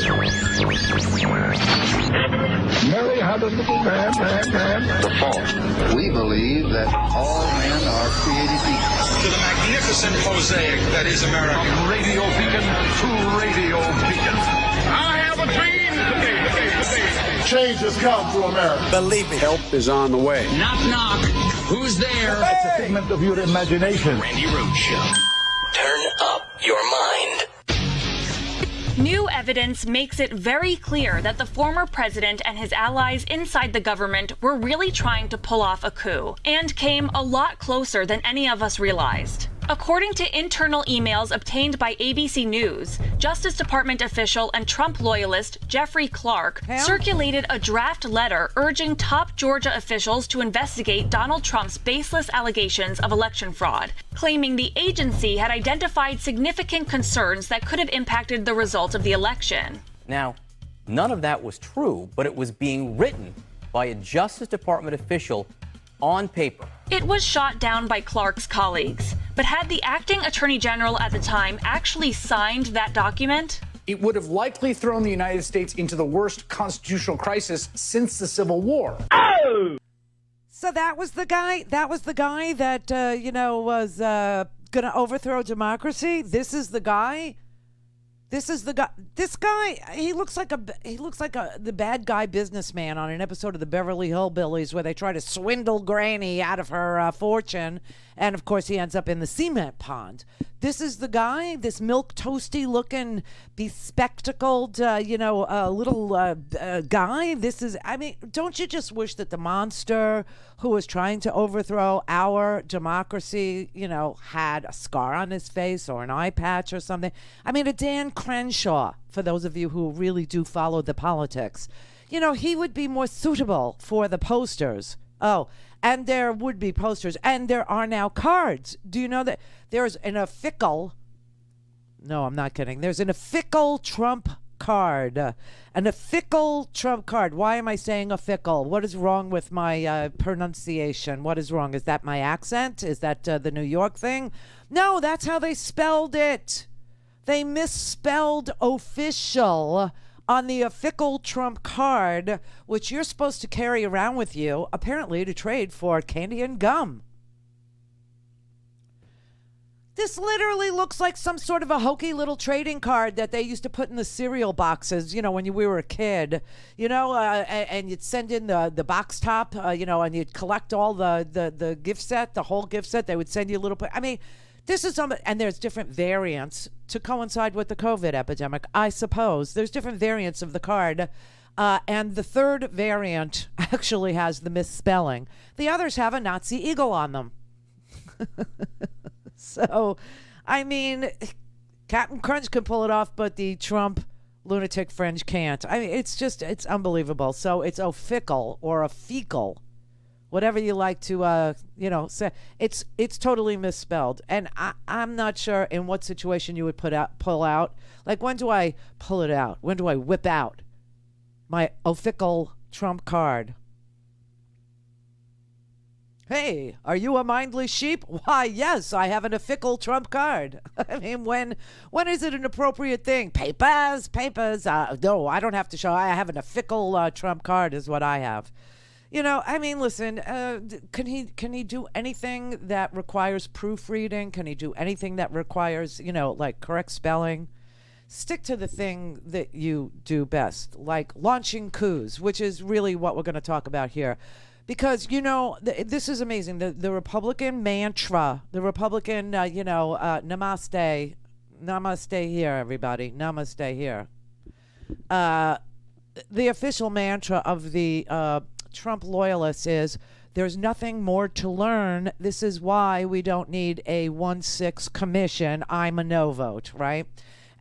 Mary had a little man. The fall. We believe that all men are created equal. To the magnificent mosaic that is America. From radio beacon to radio beacon. I have a dream today. Change has come to America. Believe me. Help is on the way. Knock, knock. Who's there? It's a figment of your imagination. Randi Rhodes Show. Turn up your mind. New evidence makes it very clear that the former president and his allies inside the government were really trying to pull off a coup, and came a lot closer than any of us realized. According to internal emails obtained by ABC News, Justice Department official and Trump loyalist Jeffrey Clark circulated a draft letter urging top Georgia officials to investigate Donald Trump's baseless allegations of election fraud, claiming the agency had identified significant concerns that could have impacted the result of the election. Now, none of that was true, but it was being written by a Justice Department official on paper. It was shot down by Clark's colleagues, but had the acting attorney general at the time actually signed that document? It would have likely thrown the United States into the worst constitutional crisis since the Civil War. Oh! So that was the guy that was was going to overthrow democracy. This is the guy. This guy, he looks like the bad guy businessman on an episode of the Beverly Hillbillies where they try to swindle Granny out of her fortune, and of course he ends up in the cement pond. This is the guy, this milk toasty looking, bespectacled, little guy. This is, I mean, don't you just wish that the monster who was trying to overthrow our democracy, had a scar on his face or an eye patch or something? I mean, a Dan Crenshaw, for those of you who really do follow the politics, he would be more suitable for the posters. Oh, and there would be posters, and there are now cards. Do you know that there's an official? No, I'm not kidding. There's an official Trump card. An official Trump card. Why am I saying official? What is wrong with my pronunciation? What is wrong? Is that my accent? Is that the New York thing? No, that's how they spelled it. They misspelled official on the official Trump card, which you're supposed to carry around with you, apparently to trade for candy and gum. This literally looks like some sort of a hokey little trading card that they used to put in the cereal boxes, when we were a kid, and you'd send in the box top, and you'd collect all the gift set, the whole gift set. They would send you a little, I mean, this is and there's different variants to coincide with the COVID epidemic, I suppose. There's different variants of the card. And the third variant actually has the misspelling. The others have a Nazi eagle on them. So, I mean, Captain Crunch can pull it off, but the Trump lunatic fringe can't. I mean, it's unbelievable. So it's official or a fecal, whatever you like to, say. It's totally misspelled. And I'm not sure in what situation you would pull out. Like, when do I pull it out? When do I whip out my official Trump card? Hey, are you a mindless sheep? Why, yes, I have an official Trump card. I mean, when is it an appropriate thing? Papers. No, I don't have to show. I have an official Trump card is what I have. I mean, listen, can he do anything that requires proofreading? Can he do anything that requires, like correct spelling? Stick to the thing that you do best, like launching coups, which is really what we're going to talk about here. Because, this is amazing. The Republican mantra, the Republican, namaste. Namaste here, everybody. Namaste here. The official mantra of the Trump loyalists is, there's nothing more to learn. This is why we don't need a 1-6 commission. I'm a no vote, right?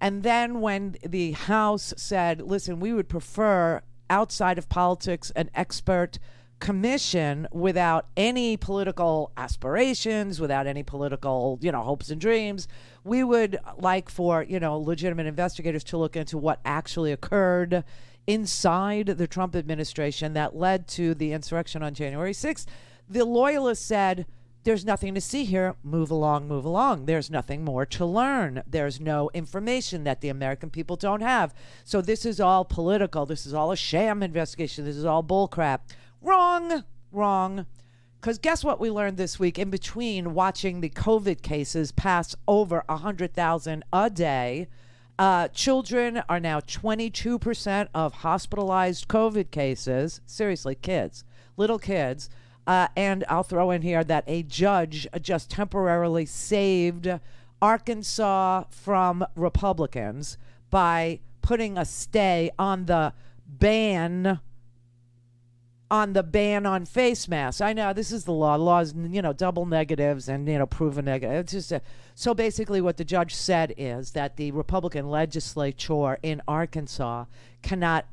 And then when the House said, listen, we would prefer outside of politics an expert commission without any political aspirations, without any political, hopes and dreams. We would like for, legitimate investigators to look into what actually occurred inside the Trump administration that led to the insurrection on January 6th. The loyalists said, there's nothing to see here. Move along, move along. There's nothing more to learn. There's no information that the American people don't have. So this is all political. This is all a sham investigation. This is all bullcrap. Wrong. Because guess what we learned this week in between watching the COVID cases pass over 100,000 a day? Children are now 22% of hospitalized COVID cases. Seriously, kids, little kids. And I'll throw in here that a judge just temporarily saved Arkansas from Republicans by putting a stay on the ban on face masks. I know this is the law. The law is, double negatives and, proven negative. It's just so basically what the judge said is that the Republican legislature in Arkansas cannot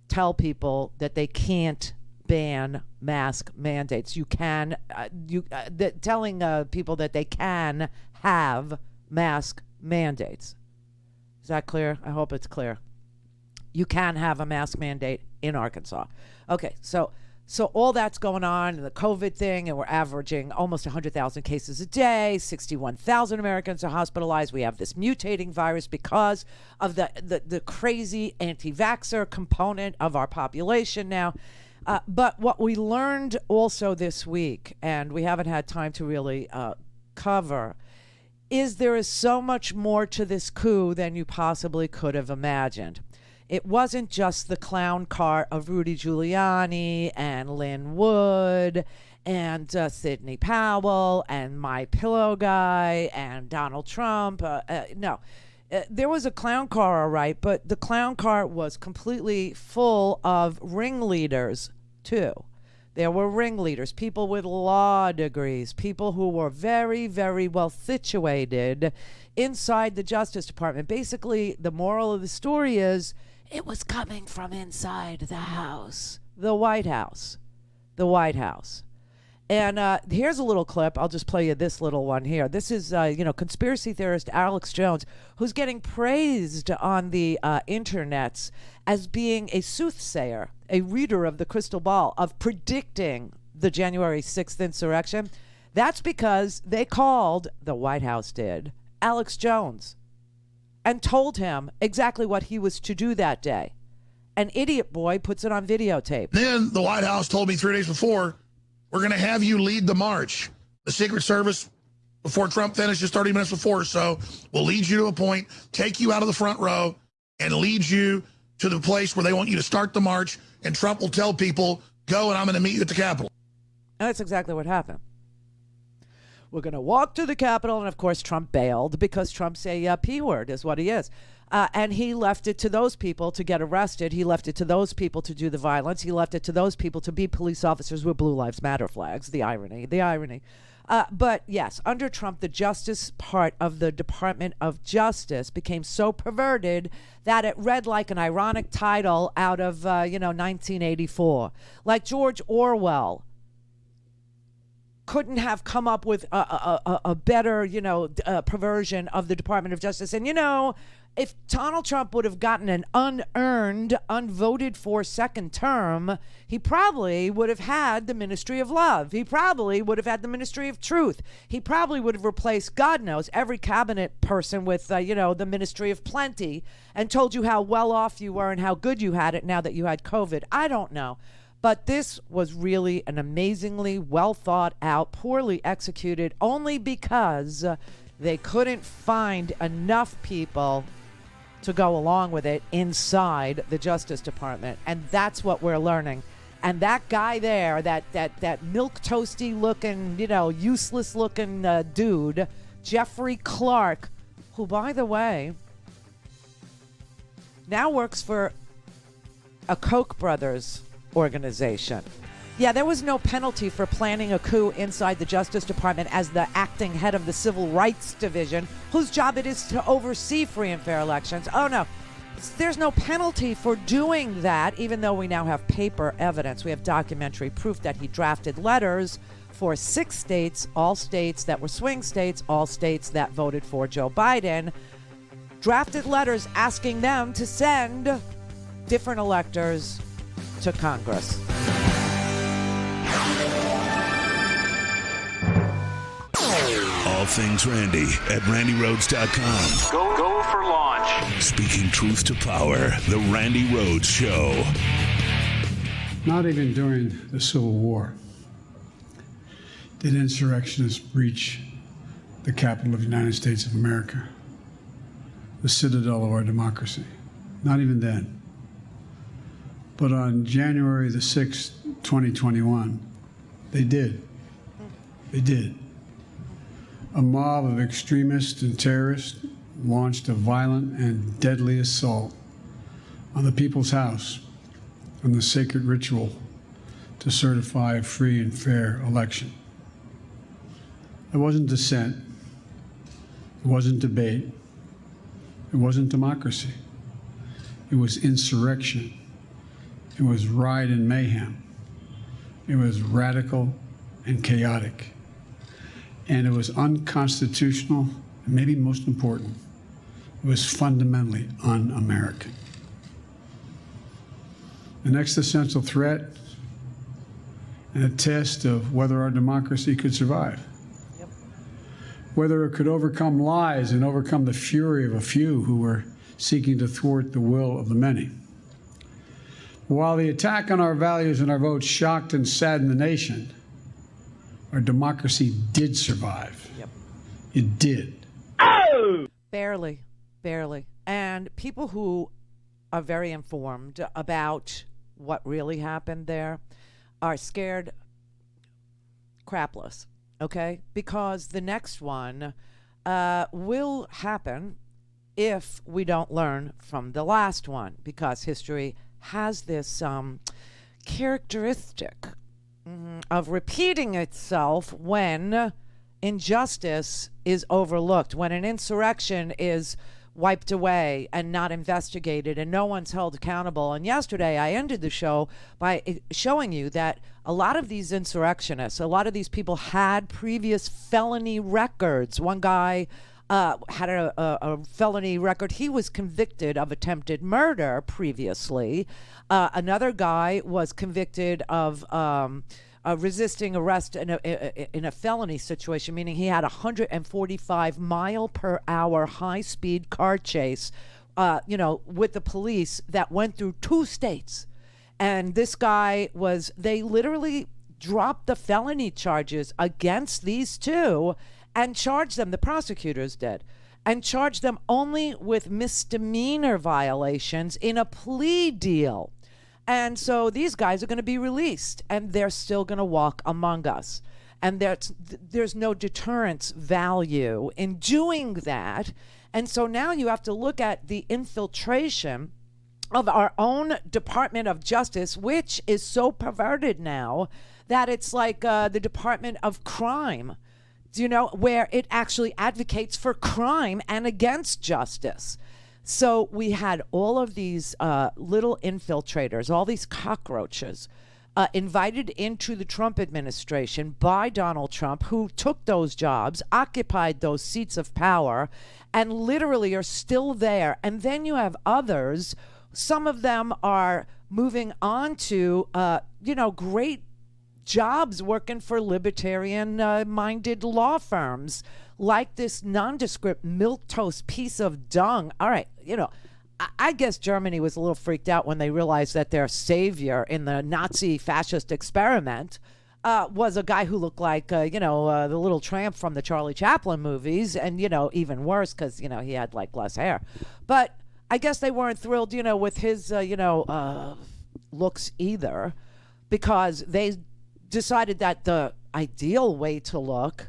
tell people that they can't ban mask mandates. You can, telling people that they can have mask mandates. Is that clear? I hope it's clear. You can have a mask mandate in Arkansas. Okay, so all that's going on in the COVID thing, and we're averaging almost 100,000 cases a day. 61,000 Americans are hospitalized. We have this mutating virus because of the crazy anti-vaxxer component of our population now. But what we learned also this week, and we haven't had time to really cover, is there is so much more to this coup than you possibly could have imagined. It wasn't just the clown car of Rudy Giuliani and Lynn Wood and Sidney Powell and My Pillow Guy and Donald Trump. No. There was a clown car, all right, but the clown car was completely full of ringleaders, too. There were ringleaders, people with law degrees, people who were very, very well situated inside the Justice Department. Basically, the moral of the story is it was coming from inside the house, the White House, the White House. And here's a little clip. I'll just play you this little one here. This is, conspiracy theorist Alex Jones, who's getting praised on the internets as being a soothsayer, a reader of the crystal ball, of predicting the January 6th insurrection. That's because they called, the White House did, Alex Jones and told him exactly what he was to do that day. An idiot boy puts it on videotape. Then the White House told me 3 days before, we're going to have you lead the march. The Secret Service, before Trump finishes 30 minutes before, so we'll lead you to a point, take you out of the front row, and lead you to the place where they want you to start the march, and Trump will tell people, go, and I'm going to meet you at the Capitol. And that's exactly what happened. We're going to walk to the Capitol, and of course Trump bailed because Trump's a P-word is what he is. And he left it to those people to get arrested. He left it to those people to do the violence. He left it to those people to be police officers with Blue Lives Matter flags. The irony. But yes, under Trump, the justice part of the Department of Justice became so perverted that it read like an ironic title out of, 1984. Like George Orwell couldn't have come up with a better, perversion of the Department of Justice. And, if Donald Trump would have gotten an unearned, unvoted for second term, he probably would have had the Ministry of Love. He probably would have had the Ministry of Truth. He probably would have replaced, God knows, every cabinet person with, the Ministry of Plenty and told you how well off you were and how good you had it now that you had COVID. I don't know. But this was really an amazingly well thought out, poorly executed, only because they couldn't find enough people to go along with it inside the Justice Department. And that's what we're learning. And that guy there, that milk toasty looking, useless looking dude, Jeffrey Clark, who, by the way, now works for a Koch brothers organization. Yeah, there was no penalty for planning a coup inside the Justice Department as the acting head of the Civil Rights Division, whose job it is to oversee free and fair elections. Oh, no. There's no penalty for doing that, even though we now have paper evidence. We have documentary proof that he drafted letters for 6 states, all states that were swing states, all states that voted for Joe Biden, drafted letters asking them to send different electors to Congress. all things Randi at RandiRhodes.com. Go for launch. Speaking truth to power, the Randi Rhodes Show. Not even during the Civil War did insurrectionists breach the capital of the United States of America, the citadel of our democracy. Not even then. But on January the 6th, 2021, they did. They did. A mob of extremists and terrorists launched a violent and deadly assault on the People's House and the sacred ritual to certify a free and fair election. It wasn't dissent. It wasn't debate. It wasn't democracy. It was insurrection. It was riot and mayhem. It was radical and chaotic. And it was unconstitutional, and maybe most important, it was fundamentally un-American. An existential threat and a test of whether our democracy could survive. Yep. Whether it could overcome lies and overcome the fury of a few who were seeking to thwart the will of the many. While the attack on our values and our votes shocked and saddened the nation, our democracy did survive. Yep. It did. Oh! Barely. And people who are very informed about what really happened there are scared crapless, okay? Because the next one will happen if we don't learn from the last one, because history has this characteristic of repeating itself when injustice is overlooked, when an insurrection is wiped away and not investigated and no one's held accountable. And yesterday I ended the show by showing you that a lot of these insurrectionists, a lot of these people had previous felony records. One guy had a felony record. He was convicted of attempted murder previously. Another guy was convicted of resisting arrest in a felony situation, meaning he had a 145 mile per hour high speed car chase, with the police that went through 2 states. And this guy they literally dropped the felony charges against these two and charged them, the prosecutors did, and charged them only with misdemeanor violations in a plea deal. And so these guys are going to be released, and they're still going to walk among us. And there's no deterrence value in doing that. And so now you have to look at the infiltration of our own Department of Justice, which is so perverted now that it's like the Department of Crime, where it actually advocates for crime and against justice. So we had all of these little infiltrators, all these cockroaches, invited into the Trump administration by Donald Trump, who took those jobs, occupied those seats of power, and literally are still there. And then you have others. Some of them are moving on to, great jobs working for libertarian-minded law firms, like this nondescript milquetoast piece of dung. All right, I guess Germany was a little freaked out when they realized that their savior in the Nazi fascist experiment was a guy who looked like, the little tramp from the Charlie Chaplin movies, and, even worse because, he had, less hair. But I guess they weren't thrilled, with his, looks either, because they decided that the ideal way to look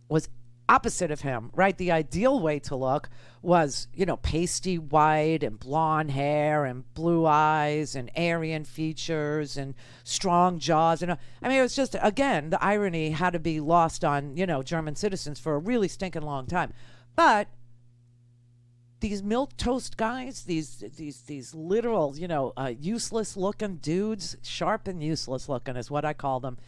was opposite of him, right? The ideal way to look was, pasty white and blonde hair and blue eyes and Aryan features and strong jaws. And it was just, again, the irony had to be lost on, German citizens for a really stinking long time. But these milquetoast guys, these literal, useless looking dudes, sharp and useless looking is what I call them.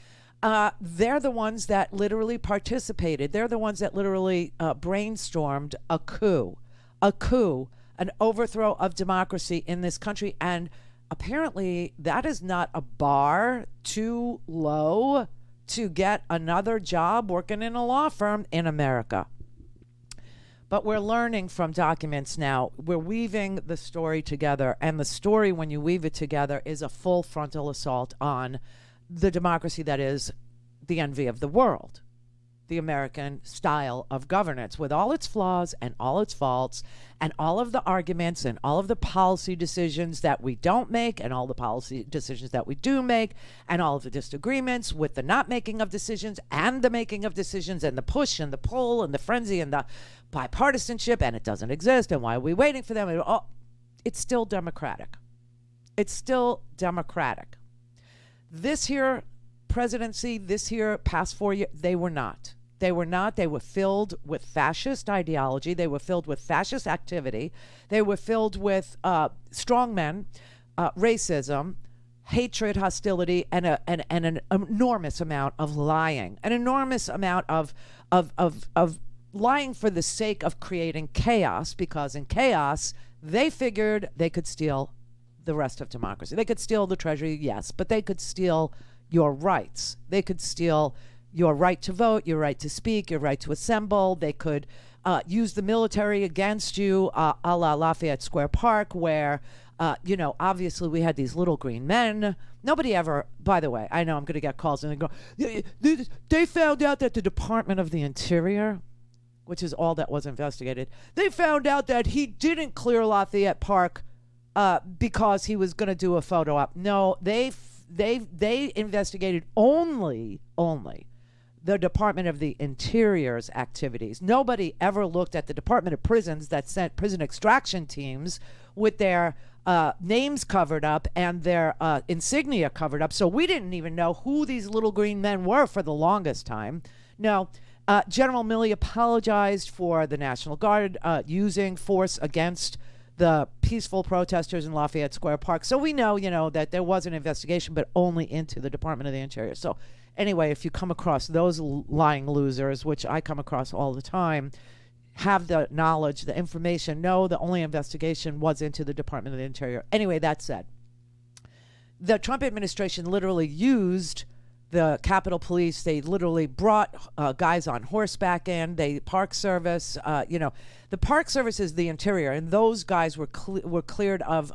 They're the ones that literally participated. They're the ones that literally brainstormed a coup, an overthrow of democracy in this country. And apparently that is not a bar too low to get another job working in a law firm in America. But we're learning from documents now. We're weaving the story together. And the story, when you weave it together, is a full frontal assault on the democracy that is the envy of the world, the American style of governance, with all its flaws and all its faults and all of the arguments and all of the policy decisions that we don't make and all the policy decisions that we do make and all of the disagreements with the not making of decisions and the making of decisions and the push and the pull and the frenzy and the bipartisanship, and it doesn't exist, and why are we waiting for them? It's still democratic. It's still democratic. This here presidency, this here past 4 years, they were not. They were not. They were filled with fascist ideology. They were filled with fascist activity. They were filled with strongmen, racism, hatred, hostility, and an enormous amount of lying, an enormous amount of lying for the sake of creating chaos, because in chaos, they figured they could steal the rest of democracy. They could steal the treasury, yes, but they could steal your rights. They could steal your right to vote, your right to speak, your right to assemble. They could use the military against you, a la Lafayette Square Park, where, obviously we had these little green men. Nobody ever, by the way, I know I'm going to get calls and they go, they found out that the Department of the Interior, which is all that was investigated, they found out that he didn't clear Lafayette Park because he was going to do a photo op. No, they investigated only the Department of the Interior's activities. Nobody ever looked at the Department of Prisons that sent prison extraction teams with their names covered up and their insignia covered up. So we didn't even know who these little green men were for the longest time. No, General Milley apologized for the National Guard using force against the peaceful protesters in Lafayette Square Park. So we know, that there was an investigation, but only into the Department of the Interior. So anyway, if you come across those lying losers, which I come across all the time, have the knowledge, the information, know the only investigation was into the Department of the Interior. Anyway, that said, the Trump administration literally used the Capitol Police. They literally brought guys on horseback in. They Park Service, the Park Service is the Interior, and those guys were cleared of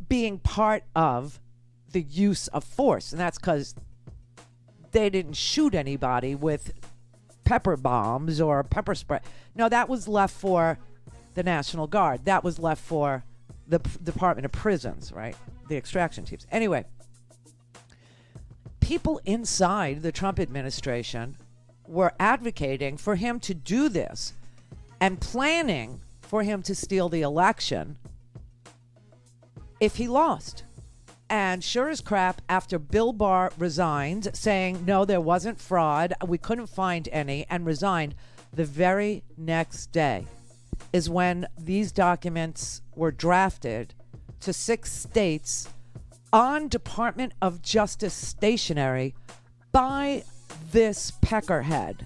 being part of the use of force, and that's because they didn't shoot anybody with pepper bombs or pepper spray. No, that was left for the National Guard. That was left for the Department of Prisons, right? The extraction teams. Anyway, people inside the Trump administration were advocating for him to do this and planning for him to steal the election if he lost. And sure as crap, after Bill Barr resigned, saying, no, there wasn't fraud, we couldn't find any, and resigned, the very next day is when these documents were drafted to 6 states on Department of Justice stationery by this peckerhead.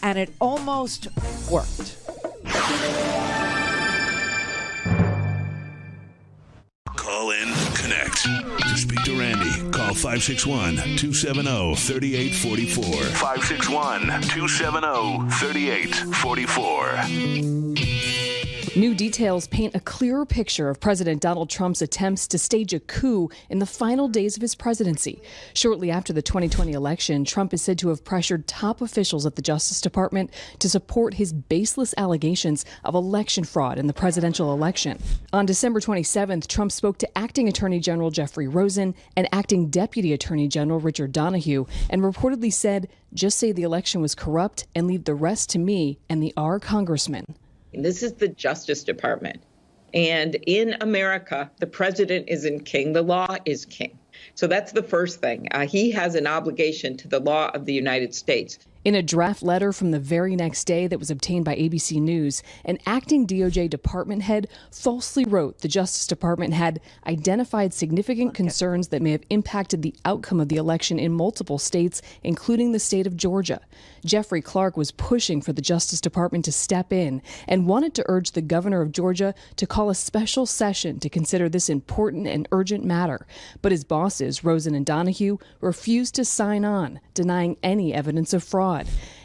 And it almost worked. Call in, connect. To speak to Randi, call 561-270-3844. 561-270-3844. New details paint a clearer picture of President Donald Trump's attempts to stage a coup in the final days of his presidency. Shortly after the 2020 election, Trump is said to have pressured top officials at the Justice Department to support his baseless allegations of election fraud in the presidential election. On December 27th, Trump spoke to Acting Attorney General Jeffrey Rosen and Acting Deputy Attorney General Richard Donahue and reportedly said, "Just say the election was corrupt and leave the rest to me and the R congressman." This is the Justice Department. And in America, the president isn't king. The law is king. So that's the first thing. He has an obligation to the law of the United States. In a draft letter from the very next day that was obtained by ABC News, an acting DOJ department head falsely wrote the Justice Department had identified significant concerns that may have impacted the outcome of the election in multiple states, including the state of Georgia. Jeffrey Clark was pushing for the Justice Department to step in and wanted to urge the governor of Georgia to call a special session to consider this important and urgent matter. But his bosses, Rosen and Donahue, refused to sign on, denying any evidence of fraud.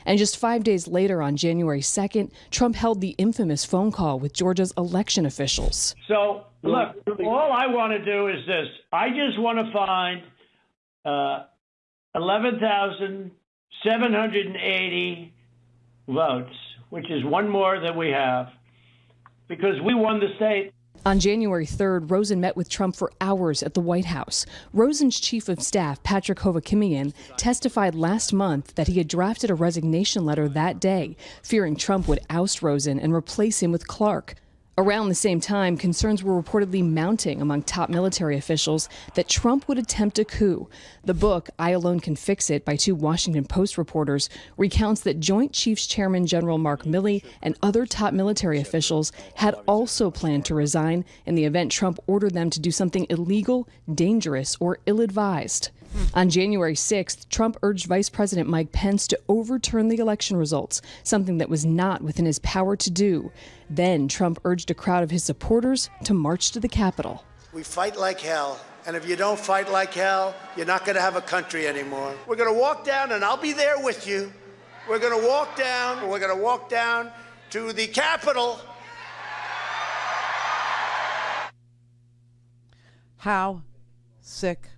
And just 5 days later, on January 2nd, Trump held the infamous phone call with Georgia's election officials. So, look, all I want to do is this. I just want to find 11,780 votes, which is one more than we have, because we won the state. On January 3rd, Rosen met with Trump for hours at the White House. Rosen's chief of staff, Patrick Hovakimian, testified last month that he had drafted a resignation letter that day, fearing Trump would oust Rosen and replace him with Clark. Around the same time, concerns were reportedly mounting among top military officials that Trump would attempt a coup. The book, I Alone Can Fix It, by two Washington Post reporters, recounts that Joint Chiefs Chairman General Mark Milley and other top military officials had also planned to resign in the event Trump ordered them to do something illegal, dangerous, or ill-advised. On January 6th, Trump urged Vice President Mike Pence to overturn the election results, something that was not within his power to do. Then Trump urged a crowd of his supporters to march to the Capitol. We fight like hell, and if you don't fight like hell, you're not going to have a country anymore. We're going to walk down, and I'll be there with you. We're going to walk down, and we're going to walk down to the Capitol. How sick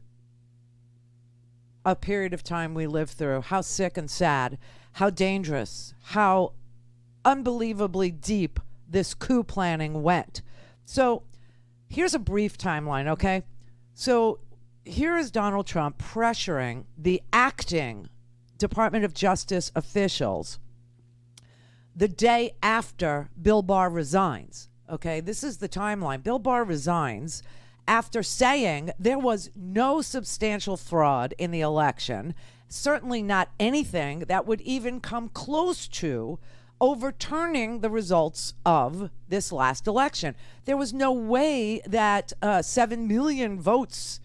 a period of time we lived through. How sick and sad, how dangerous, how unbelievably deep this coup planning went. So here's a brief timeline, okay? So here is Donald Trump pressuring the acting Department of Justice officials the day after Bill Barr resigns, okay? This is the timeline. Bill Barr resigns after saying there was no substantial fraud in the election, certainly not anything that would even come close to overturning the results of this last election. There was no way that 7 million votes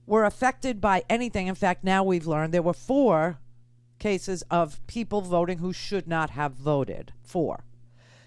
were affected by anything. In fact, now we've learned there were 4 cases of people voting who should not have voted. 4.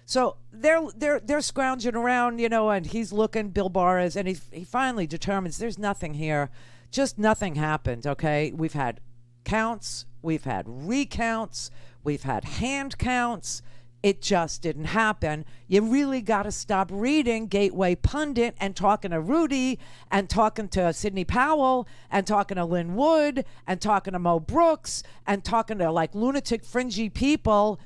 So they're scrounging around, you know, and he's looking, Bill Barr is, and he finally determines there's nothing here. Just nothing happened, okay? We've had counts, we've had recounts, we've had hand counts. It just didn't happen. You really got to stop reading Gateway Pundit and talking to Rudy and talking to Sidney Powell and talking to Lynn Wood and talking to Mo Brooks and talking to like lunatic fringy people,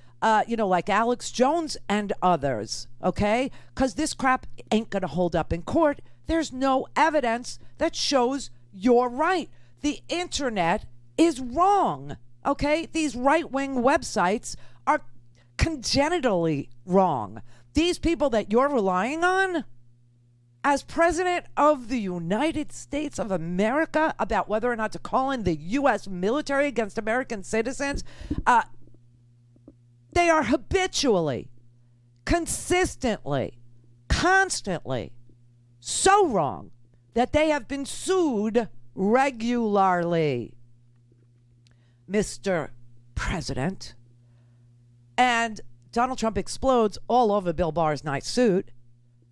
you know, like Alex Jones and others, okay? Because this crap ain't going to hold up in court. There's no evidence that shows you're right. The internet is wrong, okay? These right-wing websites are congenitally wrong. These people that you're relying on as president of the United States of America about whether or not to call in the U.S. military against American citizens, they are habitually, consistently, constantly so wrong that they have been sued regularly, Mr. President. And Donald Trump explodes all over Bill Barr's nice suit,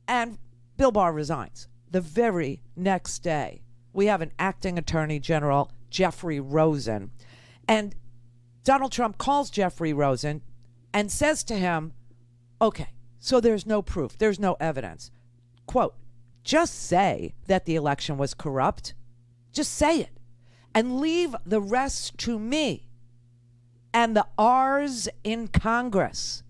and Bill Barr resigns. The very next day, we have an acting attorney general, Jeffrey Rosen, and Donald Trump calls Jeffrey Rosen and says to him, okay, so there's no proof, there's no evidence. Quote, just say that the election was corrupt. Just say it. And leave the rest to me and the R's in Congress.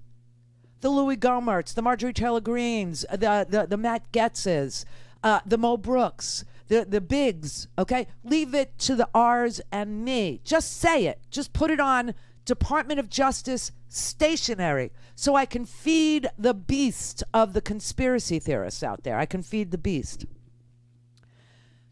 The Louis Gohmerts, the Marjorie Taylor Greens, the Matt Getzes, the Mo Brooks, the Biggs, okay? Leave it to the R's and me. Just say it. Just put it on Department of Justice stationery so I can feed the beast of the conspiracy theorists out there. I can feed the beast.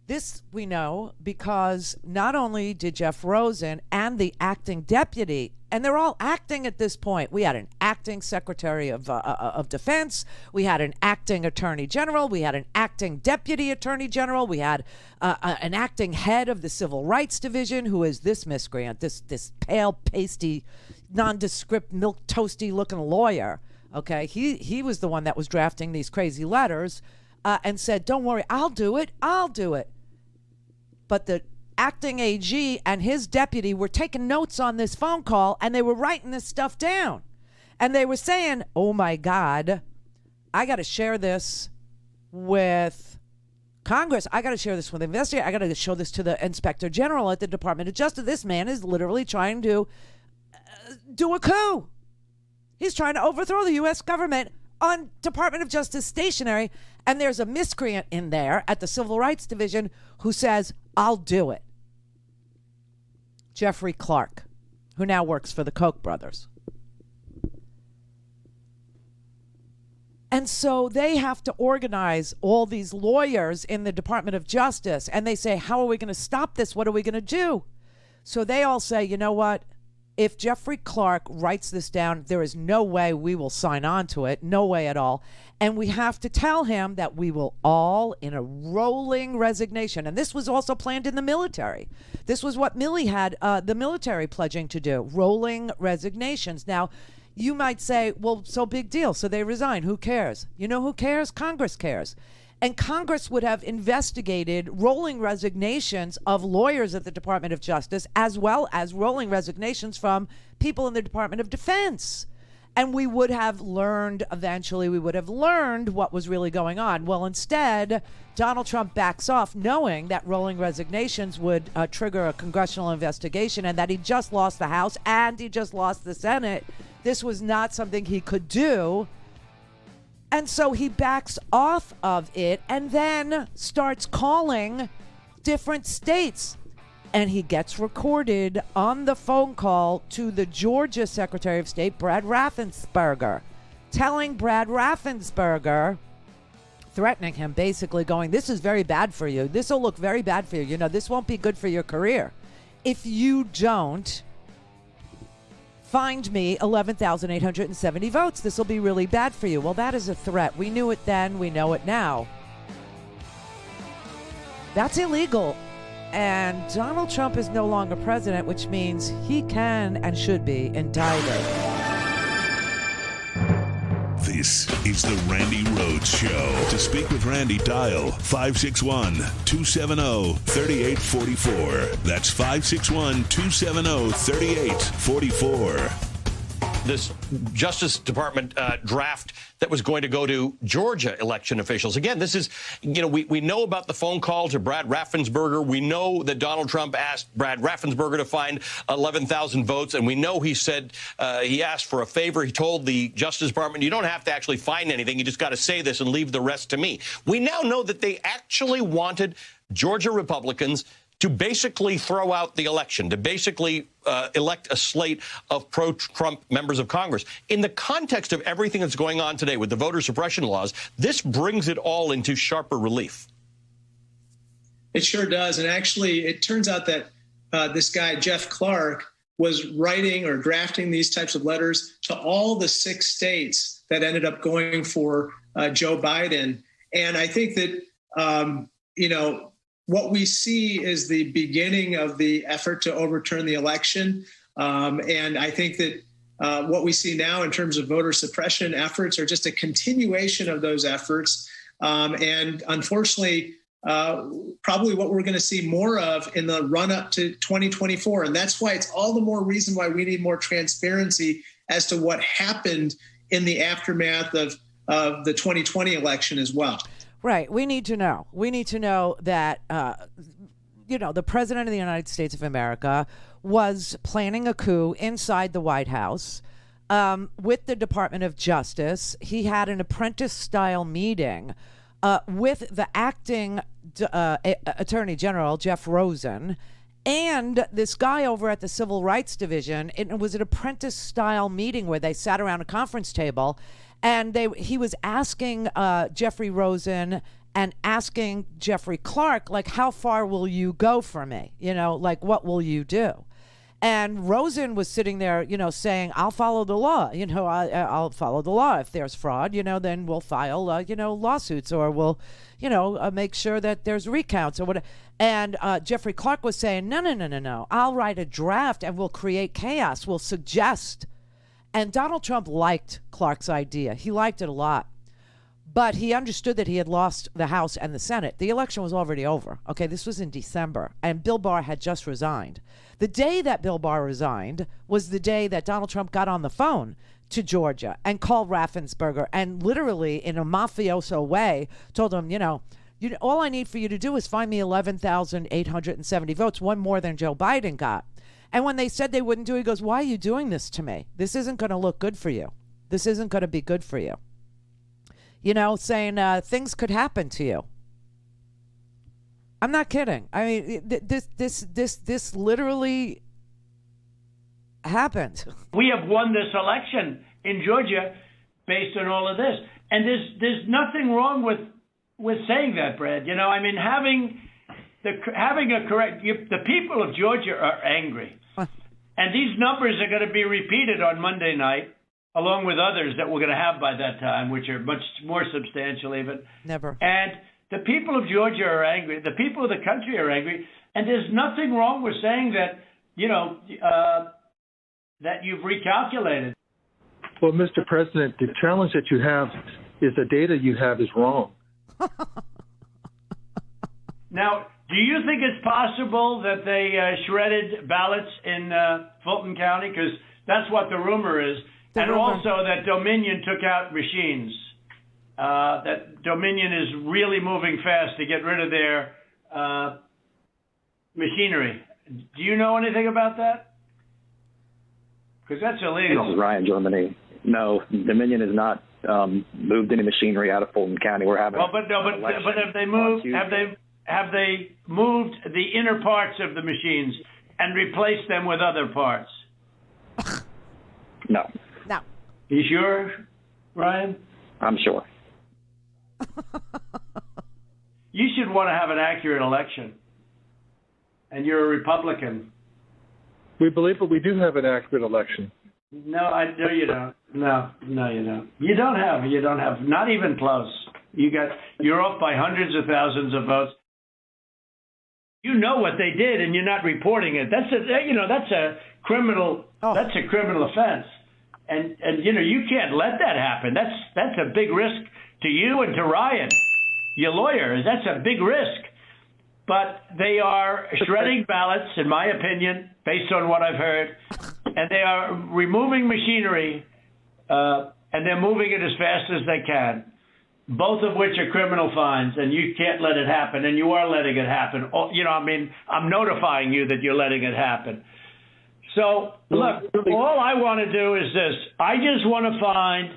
This we know because not only did Jeff Rosen and the acting deputy And they're all acting at this point. We had an acting Secretary of Defense. We had an acting Attorney General. We had an acting Deputy Attorney General. We had an acting head of the Civil Rights Division, who is this miscreant, this pale, pasty, nondescript, milk toasty looking lawyer. Okay, he was the one that was drafting these crazy letters and said, "Don't worry, I'll do it. I'll do it." But the acting AG and his deputy were taking notes on this phone call, and they were writing this stuff down. And they were saying, "Oh my God, I got to share this with Congress. I got to share this with the investigator. I got to show this to the Inspector General at the Department of Justice. This man is literally trying to do a coup. He's trying to overthrow the U.S. government on Department of Justice stationery." And there's a miscreant in there at the Civil Rights Division who says, "I'll do it." Jeffrey Clark, who now works for the Koch brothers. And so they have to organize all these lawyers in the Department of Justice, and they say, "How are we going to stop this? What are we going to do?" So they all say, "You know what? If Jeffrey Clark writes this down, there is no way we will sign on to it. No way at all. And we have to tell him that we will all, in a rolling resignation," and this was also planned in the military. This was what Milley had the military pledging to do, rolling resignations. Now, you might say, well, so big deal. So they resign. Who cares? You know who cares? Congress cares. And Congress would have investigated rolling resignations of lawyers at the Department of Justice, as well as rolling resignations from people in the Department of Defense. And we would have learned, eventually, we would have learned what was really going on. Well, instead, Donald Trump backs off, knowing that rolling resignations would trigger a congressional investigation, and that he just lost the House and he just lost the Senate. This was not something he could do. And so he backs off of it and then starts calling different states. And he gets recorded on the phone call to the Georgia Secretary of State, Brad Raffensperger, telling Brad Raffensperger, threatening him, basically going, "This is very bad for you. This will look very bad for you. You know, this won't be good for your career. If you don't find me 11,870 votes, this will be really bad for you." Well, that is a threat. We knew it then. We know it now. That's illegal. And Donald Trump is no longer president, which means he can and should be indicted. This is the Randi Rhodes Show. To speak with Randi, dial 561-270-3844. That's 561-270-3844. This Justice Department draft that was going to go to Georgia election officials. Again, this is, we know about the phone call to Brad Raffensperger. We know that Donald Trump asked Brad Raffensperger to find 11,000 votes. And we know he said he asked for a favor. He told the Justice Department, "You don't have to actually find anything. You just got to say this and leave the rest to me." We now know that they actually wanted Georgia Republicans to basically throw out the election, to basically elect a slate of pro-Trump members of Congress. In the context of everything that's going on today with the voter suppression laws, this brings it all into sharper relief. It sure does. And actually, it turns out that this guy, Jeff Clark, was writing or drafting these types of letters to all the 6 states that ended up going for Joe Biden. And I think that, what we see is the beginning of the effort to overturn the election. And I think that what we see now in terms of voter suppression efforts are just a continuation of those efforts. And unfortunately, probably what we're going to see more of in the run up to 2024. And that's why it's all the more reason why we need more transparency as to what happened in the aftermath of the 2020 election as well. Right. We need to know. We need to know that, the President of the United States of America was planning a coup inside the White House with the Department of Justice. He had an apprentice-style meeting with the acting Attorney General, Jeff Rosen, and this guy over at the Civil Rights Division. It was an apprentice-style meeting where they sat around a conference table, and he was asking Jeffrey Rosen and asking Jeffrey Clark, like, how far will you go for me? What will you do? And Rosen was sitting there, saying, I'll follow the law. I'll follow the law. If there's fraud, then we'll file, lawsuits, or we'll, make sure that there's recounts or whatever. And Jeffrey Clark was saying, no. I'll write a draft and we'll create chaos. We'll suggest. And Donald Trump liked Clark's idea. He liked it a lot. But he understood that he had lost the House and the Senate. The election was already over. Okay, this was in December, and Bill Barr had just resigned. The day that Bill Barr resigned was the day that Donald Trump got on the phone to Georgia and called Raffensperger and literally, in a mafioso way, told him, all I need for you to do is find me 11,870 votes, one more than Joe Biden got. And when they said they wouldn't do it, he goes, why are you doing this to me? This isn't going to look good for you. This isn't going to be good for you. Saying things could happen to you. I'm not kidding. I mean, this literally happened. We have won this election in Georgia based on all of this, and there's nothing wrong with saying that, Brad. Having a correct. The people of Georgia are angry, and these numbers are going to be repeated on Monday night, along with others that we're going to have by that time, which are much more substantial even. Never. And the people of Georgia are angry. The people of the country are angry. And there's nothing wrong with saying that, that you've recalculated. Well, Mr. President, the challenge that you have is the data you have is wrong. Now, do you think it's possible that they shredded ballots in Fulton County? Because that's what the rumor is. And also that Dominion took out machines. That Dominion is really moving fast to get rid of their machinery. Do you know anything about that? Because that's illegal. This is Ryan, Germany. No, Dominion has not moved any machinery out of Fulton County. We're having. Well, but have they moved? Have they moved the inner parts of the machines and replaced them with other parts? No. No. You sure, Ryan? I'm sure. You should want to have an accurate election. And you're a Republican. We believe that we do have an accurate election. No, you don't. No, you don't. You don't have. Not even close. You're off by hundreds of thousands of votes. You know what they did, and you're not reporting it. That's a criminal. Oh. That's a criminal offense. And you can't let that happen. That's a big risk to you and to Ryan, your lawyer. That's a big risk. But they are shredding ballots, in my opinion, based on what I've heard, and they are removing machinery, and they're moving it as fast as they can, both of which are criminal fines, and you can't let it happen, and you are letting it happen. I'm notifying you that you're letting it happen. So, look, all I want to do is this. I just want to find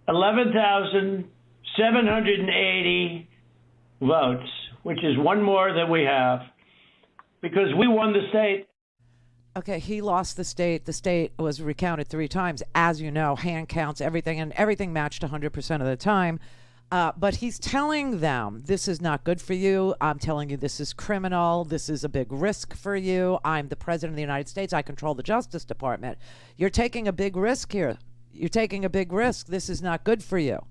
11,780 votes, which is one more than we have, because we won the state. Okay, he lost the state. The state was recounted 3 times, as you know, hand counts, everything, and everything matched 100% of the time. But he's telling them, this is not good for you. I'm telling you this is criminal. This is a big risk for you. I'm the president of the United States. I control the Justice Department. You're taking a big risk here. You're taking a big risk. This is not good for you.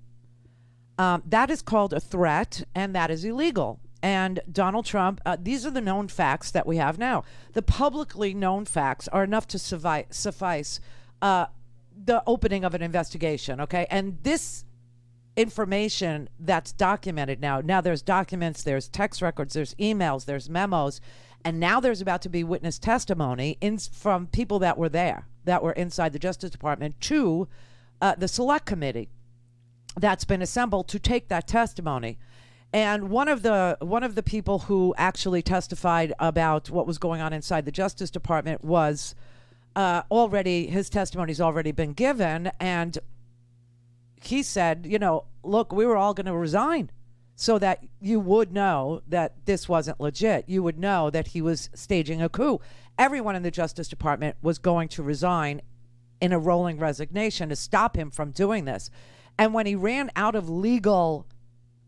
That is called a threat, and that is illegal. And Donald Trump, these are the known facts that we have now. The publicly known facts are enough to suffice the opening of an investigation, okay? And this information that's documented now there's documents, there's text records, there's emails, there's memos, and now there's about to be witness testimony from people that were there, that were inside the Justice Department, to the select committee that's been assembled to take that testimony. And one of the people who actually testified about what was going on inside the Justice Department was his testimony's already been given, and he said, look, we were all going to resign so that you would know that this wasn't legit. You would know that he was staging a coup. Everyone in the Justice Department was going to resign in a rolling resignation to stop him from doing this. And when he ran out of legal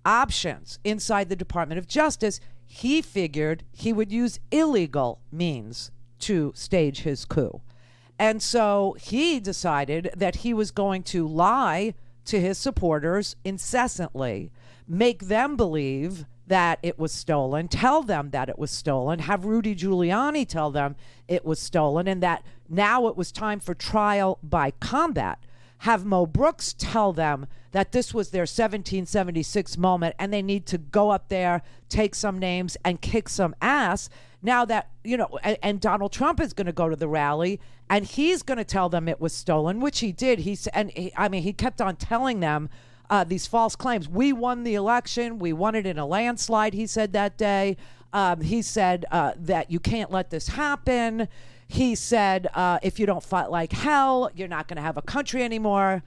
options inside the Department of Justice, he figured he would use illegal means to stage his coup. And so he decided that he was going to lie to his supporters incessantly, make them believe that it was stolen, tell them that it was stolen, have Rudy Giuliani tell them it was stolen, and that now it was time for trial by combat. Have Mo Brooks tell them that this was their 1776 moment and they need to go up there, take some names, and kick some ass. Now that, you know, and Donald Trump is going to go to the rally and he's going to tell them it was stolen, which he did. He kept on telling them these false claims. We won the election. We won it in a landslide, he said that day. He said that you can't let this happen. He said, if you don't fight like hell, you're not going to have a country anymore.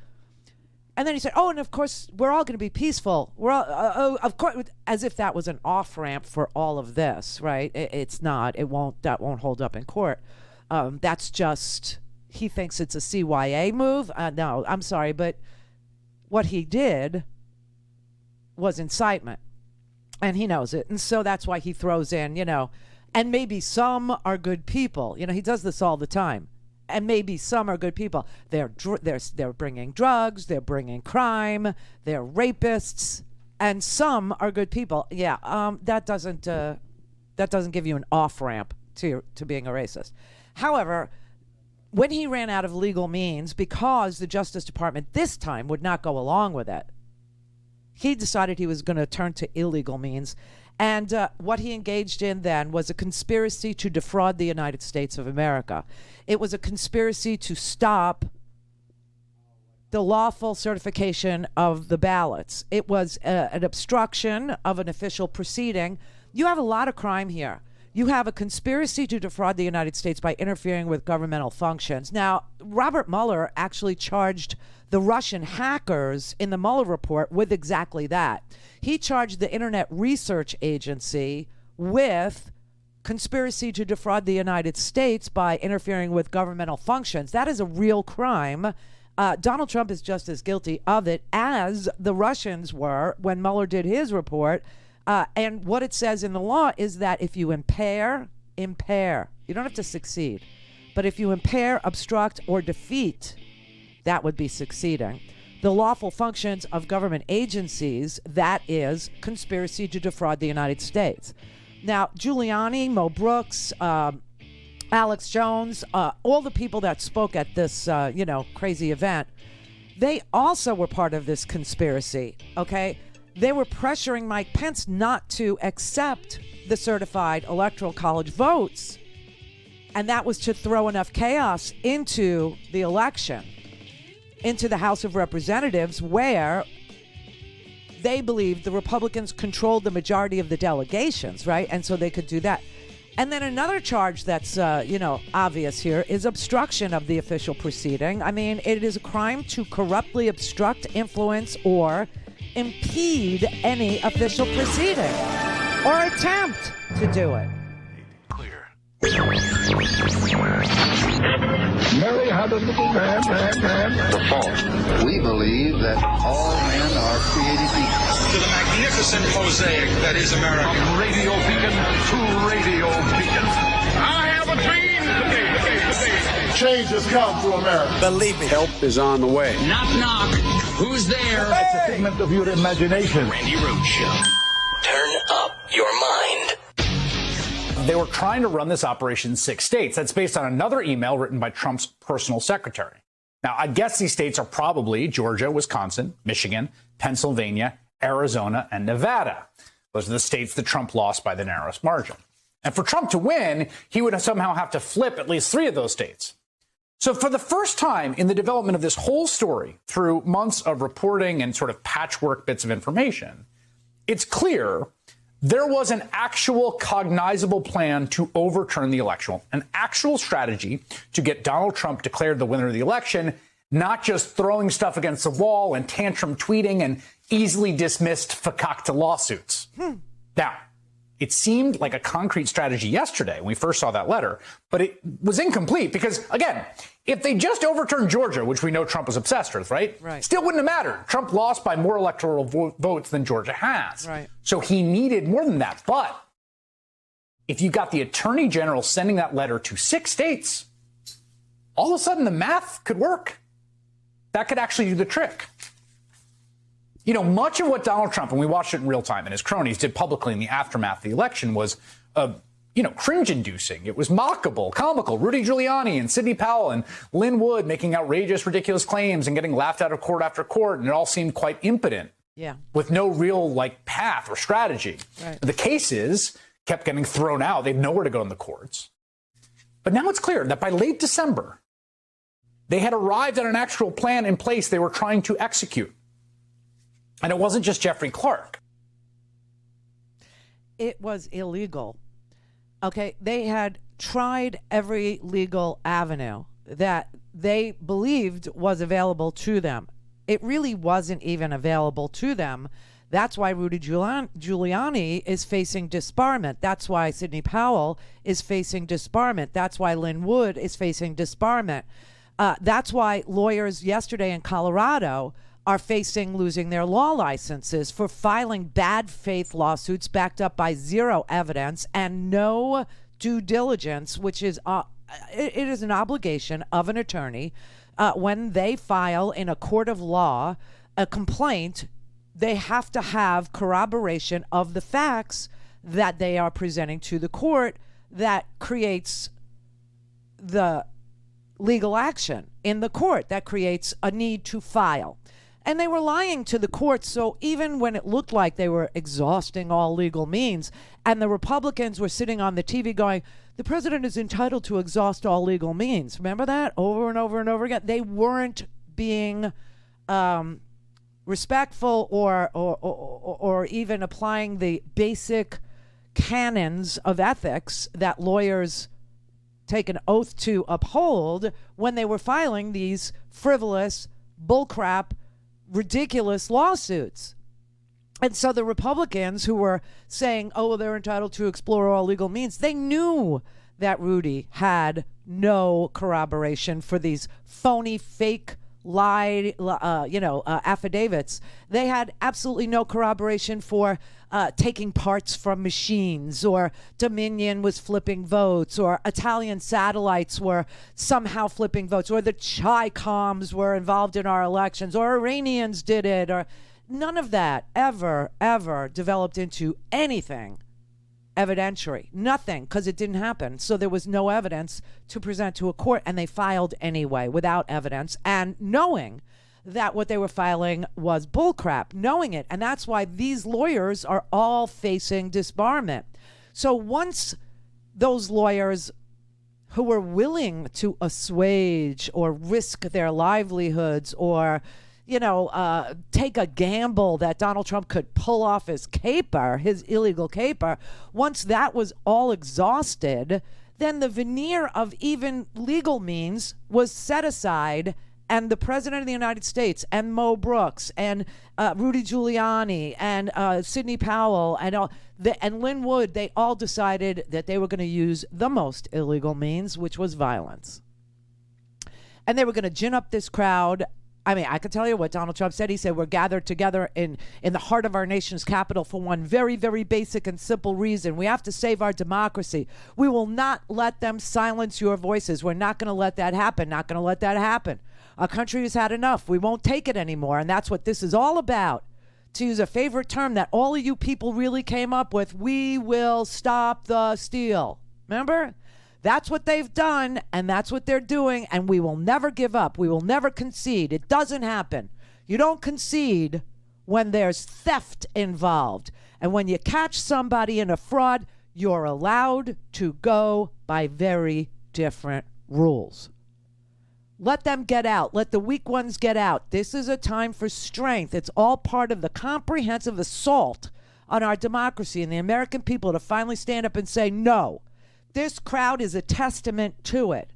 And then he said, oh, and of course, we're all going to be peaceful. We're all, of course, as if that was an off-ramp for all of this, right? It's not. That won't hold up in court. That's just, he thinks it's a CYA move. No, I'm sorry, but what he did was incitement. And he knows it. And so that's why he throws in, you know, and maybe some are good people. You know, he does this all the time. And maybe some are good people. They're bringing drugs, they're bringing crime, they're rapists, and some are good people. Yeah, that doesn't give you an off-ramp to being a racist. However, when he ran out of legal means, because the Justice Department this time would not go along with it, he decided he was going to turn to illegal means. And what he engaged in then was a conspiracy to defraud the United States of America. It was a conspiracy to stop the lawful certification of the ballots. It was an obstruction of an official proceeding. You have a lot of crime here. You have a conspiracy to defraud the United States by interfering with governmental functions. Now, Robert Mueller actually charged the Russian hackers in the Mueller report with exactly that. He charged the Internet Research Agency with conspiracy to defraud the United States by interfering with governmental functions. That is a real crime. Donald Trump is just as guilty of it as the Russians were when Mueller did his report. And what it says in the law is that if you impair, you don't have to succeed, but if you impair, obstruct, or defeat, that would be succeeding the lawful functions of government agencies, that is conspiracy to defraud the United States. Now, Giuliani, Mo Brooks, Alex Jones, all the people that spoke at this, crazy event, they also were part of this conspiracy, okay? They were pressuring Mike Pence not to accept the certified Electoral College votes, and that was to throw enough chaos into the election, into the House of Representatives, where they believed the Republicans controlled the majority of the delegations, right? And so they could do that. And then another charge that's, obvious here is obstruction of the official proceeding. I mean, it is a crime to corruptly obstruct, influence, or impede any official proceeding or attempt to do it. Mary had a little lamb. The fault. We believe that all men are created equal. To the magnificent mosaic that is America. From radio beacon to radio beacon. I have a dream. Change has come to America. Believe me. Help is on the way. Knock, knock. Who's there? It's a figment of your imagination. Randi Rhodes Show. Turn up your mind. They were trying to run this operation in 6 states. That's based on another email written by Trump's personal secretary. Now, I guess these states are probably Georgia, Wisconsin, Michigan, Pennsylvania, Arizona, and Nevada. Those are the states that Trump lost by the narrowest margin. And for Trump to win, he would somehow have to flip at least 3 of those states. So for the first time in the development of this whole story, through months of reporting and sort of patchwork bits of information, it's clear there was an actual cognizable plan to overturn the election, an actual strategy to get Donald Trump declared the winner of the election, not just throwing stuff against the wall and tantrum tweeting and easily dismissed fakakta lawsuits. Now, it seemed like a concrete strategy yesterday when we first saw that letter, but it was incomplete because, again, if they just overturned Georgia, which we know Trump was obsessed with, right? Still wouldn't have mattered. Trump lost by more electoral votes than Georgia has. Right. So he needed more than that. But if you got the attorney general sending that letter to 6 states, all of a sudden the math could work. That could actually do the trick. You know, much of what Donald Trump, and we watched it in real time, and his cronies did publicly in the aftermath of the election was, cringe-inducing. It was mockable, comical. Rudy Giuliani and Sidney Powell and Lynn Wood making outrageous, ridiculous claims and getting laughed out of court after court, and it all seemed quite impotent. Yeah. With no real, path or strategy. Right. The cases kept getting thrown out. They had nowhere to go in the courts. But now it's clear that by late December, they had arrived at an actual plan in place they were trying to execute. And it wasn't just Jeffrey Clark. It was illegal. Okay, they had tried every legal avenue that they believed was available to them. It really wasn't even available to them. That's why Rudy Giuliani is facing disbarment. That's why Sidney Powell is facing disbarment. That's why Lynn Wood is facing disbarment. That's why lawyers yesterday in Colorado are facing losing their law licenses for filing bad faith lawsuits backed up by zero evidence and no due diligence, which is it is an obligation of an attorney when they file in a court of law a complaint. They have to have corroboration of the facts that they are presenting to the court that creates the legal action in the court, that creates a need to file. And they were lying to the court. So even when it looked like they were exhausting all legal means, and the Republicans were sitting on the TV going, the president is entitled to exhaust all legal means. Remember that over and over and over again? They weren't being respectful or even applying the basic canons of ethics that lawyers take an oath to uphold when they were filing these frivolous, bullcrap, ridiculous lawsuits. And so the Republicans who were saying, oh, they're entitled to explore all legal means, they knew that Rudy had no corroboration for these phony, fake, affidavits. They had absolutely no corroboration for taking parts from machines, or Dominion was flipping votes, or Italian satellites were somehow flipping votes, or the Chi-Coms were involved in our elections, or Iranians did it, or none of that ever developed into anything evidentiary. Nothing, because it didn't happen. So there was no evidence to present to a court, and they filed anyway without evidence, and knowing that what they were filing was bullcrap, knowing it. And that's why these lawyers are all facing disbarment. So once those lawyers who were willing to assuage or risk their livelihoods or take a gamble that Donald Trump could pull off his caper, his illegal caper, once that was all exhausted, then the veneer of even legal means was set aside, and the President of the United States and Mo Brooks and Rudy Giuliani and Sidney Powell and Lynn Wood, they all decided that they were going to use the most illegal means, which was violence. And they were going to gin up this crowd. I mean, I can tell you what Donald Trump said. He said, we're gathered together in the heart of our nation's capital for one very, very basic and simple reason. We have to save our democracy. We will not let them silence your voices. We're not going to let that happen. Not going to let that happen. Our country has had enough. We won't take it anymore. And that's what this is all about. To use a favorite term that all of you people really came up with, we will stop the steal. Remember? That's what they've done, and that's what they're doing, and we will never give up. We will never concede. It doesn't happen. You don't concede when there's theft involved. And when you catch somebody in a fraud, you're allowed to go by very different rules. Let them get out. Let the weak ones get out. This is a time for strength. It's all part of the comprehensive assault on our democracy and the American people to finally stand up and say, no, this crowd is a testament to it.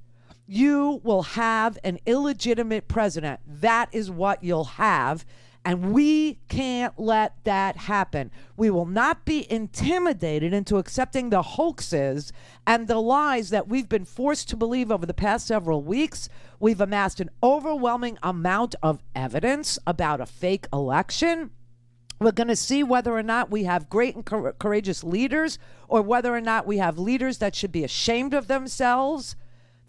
You will have an illegitimate president. That is what you'll have. And we can't let that happen. We will not be intimidated into accepting the hoaxes and the lies that we've been forced to believe over the past several weeks. We've amassed an overwhelming amount of evidence about a fake election. We're going to see whether or not we have great and courageous leaders, or whether or not we have leaders that should be ashamed of themselves.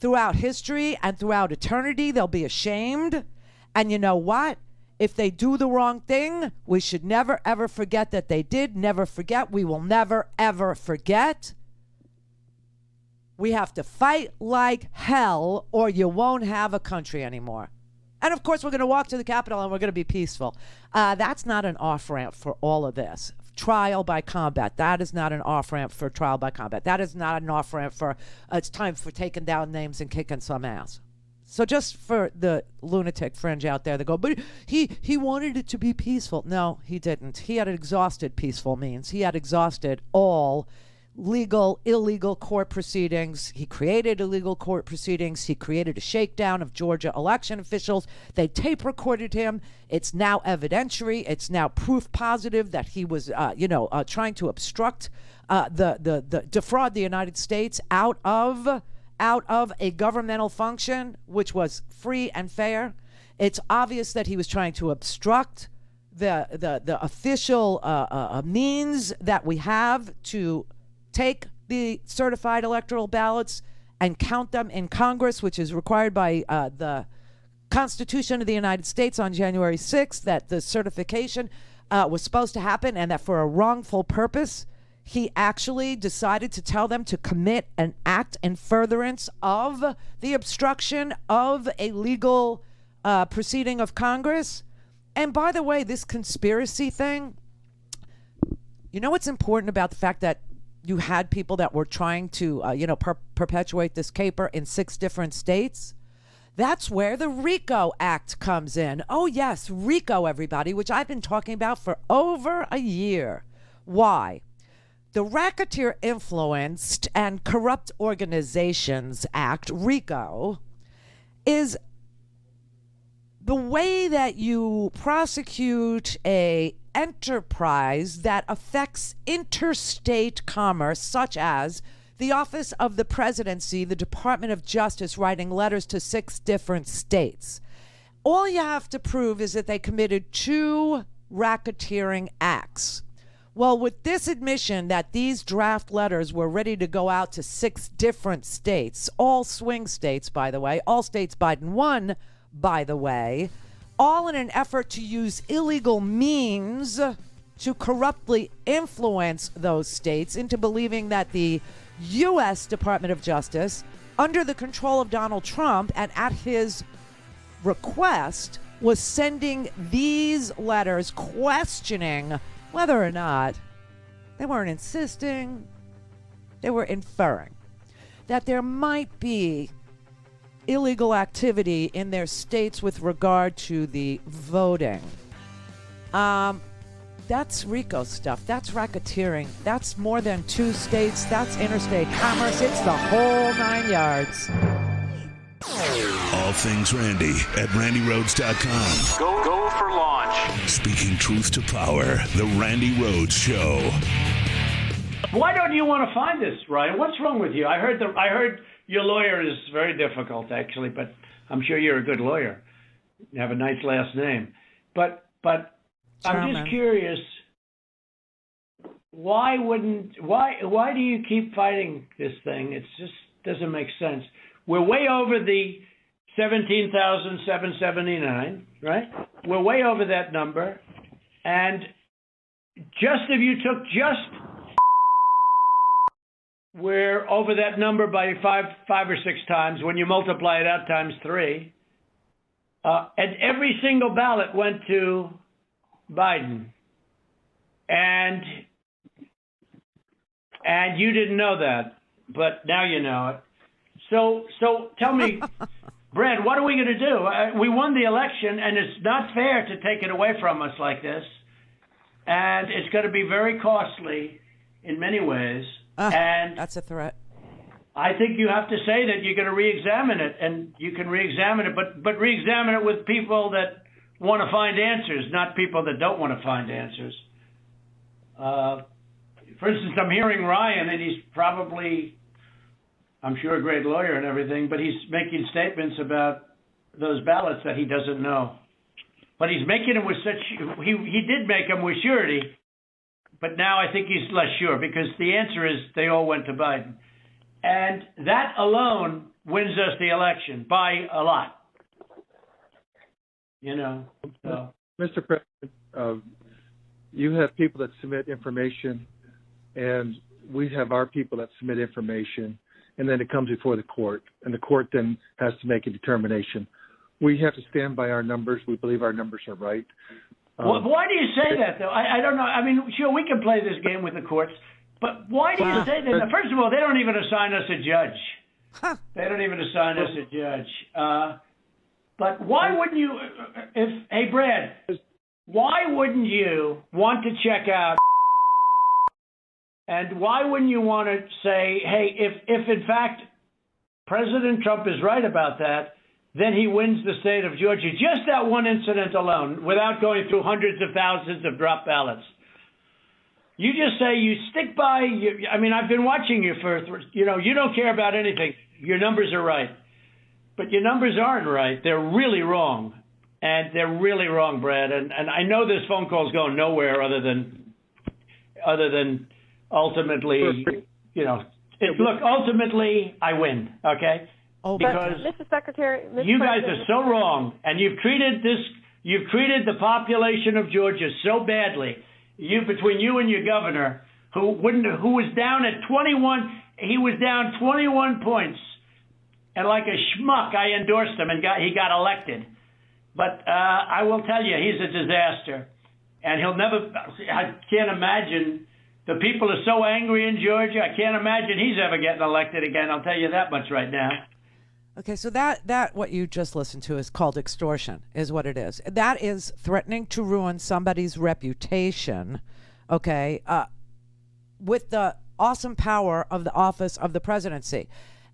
Throughout history and throughout eternity, they'll be ashamed. And you know what? If they do the wrong thing, we should never, ever forget that they did. Never forget. We will never, ever forget. We have to fight like hell, or you won't have a country anymore. And of course, we're going to walk to the Capitol and we're going to be peaceful. That's not an off-ramp for all of this. Trial by combat. That is not an off-ramp for trial by combat. That is not an off-ramp for it's time for taking down names and kicking some ass. So just for the lunatic fringe out there that go, but he wanted it to be peaceful. No, he didn't. He had exhausted peaceful means. He had exhausted all legal, illegal court proceedings. He created illegal court proceedings. He created a shakedown of Georgia election officials. They tape recorded him. It's now evidentiary. It's now proof positive that he was, trying to obstruct, defraud the United States out of a governmental function, which was free and fair. It's obvious that he was trying to obstruct the official means that we have to take the certified electoral ballots and count them in Congress, which is required by the Constitution of the United States on January 6th, that the certification was supposed to happen, and that for a wrongful purpose, he actually decided to tell them to commit an act in furtherance of the obstruction of a legal proceeding of Congress. And by the way, this conspiracy thing, you know what's important about the fact that you had people that were trying to, perpetuate this caper in 6 different states? That's where the RICO Act comes in. Oh, yes, RICO, everybody, which I've been talking about for over a year. Why? The Racketeer Influenced and Corrupt Organizations Act, RICO, is the way that you prosecute a enterprise that affects interstate commerce, such as the Office of the Presidency, the Department of Justice writing letters to 6 different states. All you have to prove is that they committed 2 racketeering acts. Well, with this admission that these draft letters were ready to go out to 6 different states, all swing states, by the way, all states Biden won, by the way, all in an effort to use illegal means to corruptly influence those states into believing that the U.S. Department of Justice, under the control of Donald Trump and at his request, was sending these letters questioning whether or not, they weren't insisting, they were inferring that there might be illegal activity in their states with regard to the voting. That's RICO stuff. That's racketeering. That's more than 2 states. That's interstate commerce. It's the whole 9 yards. All things Randi at RandiRhodes.com. Go for launch. Speaking truth to power, the Randi Rhodes Show. Why don't you want to find this, Ryan? What's wrong with you? I heard your lawyer is very difficult, actually, but I'm sure you're a good lawyer. You have a nice last name. But I'm just curious, why do you keep fighting this thing? It just doesn't make sense. We're way over the 17,779, right? We're way over that number. And just if you took we're over that number by five or 6 times when you multiply it out times 3. And every single ballot went to Biden. And you didn't know that, but now you know it. So tell me, Brad, what are we going to do? We won the election, and it's not fair to take it away from us like this. And it's going to be very costly in many ways. And that's a threat. I think you have to say that you're going to re-examine it, and you can re-examine it, but re-examine it with people that want to find answers, not people that don't want to find answers. For instance, I'm hearing Ryan, and he's probably, I'm sure, a great lawyer and everything, but he's making statements about those ballots that he doesn't know. But he's making them with such, he did make them with surety, but now I think he's less sure because the answer is they all went to Biden. And that alone wins us the election by a lot. You know, so. Mr. President, you have people that submit information, and we have our people that submit information, and then it comes before the court, and the court then has to make a determination. We have to stand by our numbers. We believe our numbers are right. Well, why do you say that, though? I don't know. I mean, sure, we can play this game with the courts, but why do you say that? Now, first of all, they don't even assign us a judge. They don't even assign us a judge. But why wouldn't you, hey, Brad, why wouldn't you want to check out, and why wouldn't you want to say, hey, if in fact President Trump is right about that, then he wins the state of Georgia, just that one incident alone, without going through hundreds of thousands of drop ballots. You just say you stick by, I mean, I've been watching you you don't care about anything. Your numbers are right. But your numbers aren't right. They're really wrong. And they're really wrong, Brad. And I know this phone call's going nowhere other than ultimately, look, ultimately I win, okay? Oh, because Mr. Secretary, you guys are so wrong, and you've treated the population of Georgia so badly. Between you and your governor, who was down at 21, he was down 21 points, and like a schmuck, I endorsed him and he got elected. But I will tell you, he's a disaster, and he'll never. I can't imagine. The people are so angry in Georgia. I can't imagine he's ever getting elected again. I'll tell you that much right now. Okay, so that what you just listened to is called extortion, is what it is. That is threatening to ruin somebody's reputation, okay, with the awesome power of the office of the presidency.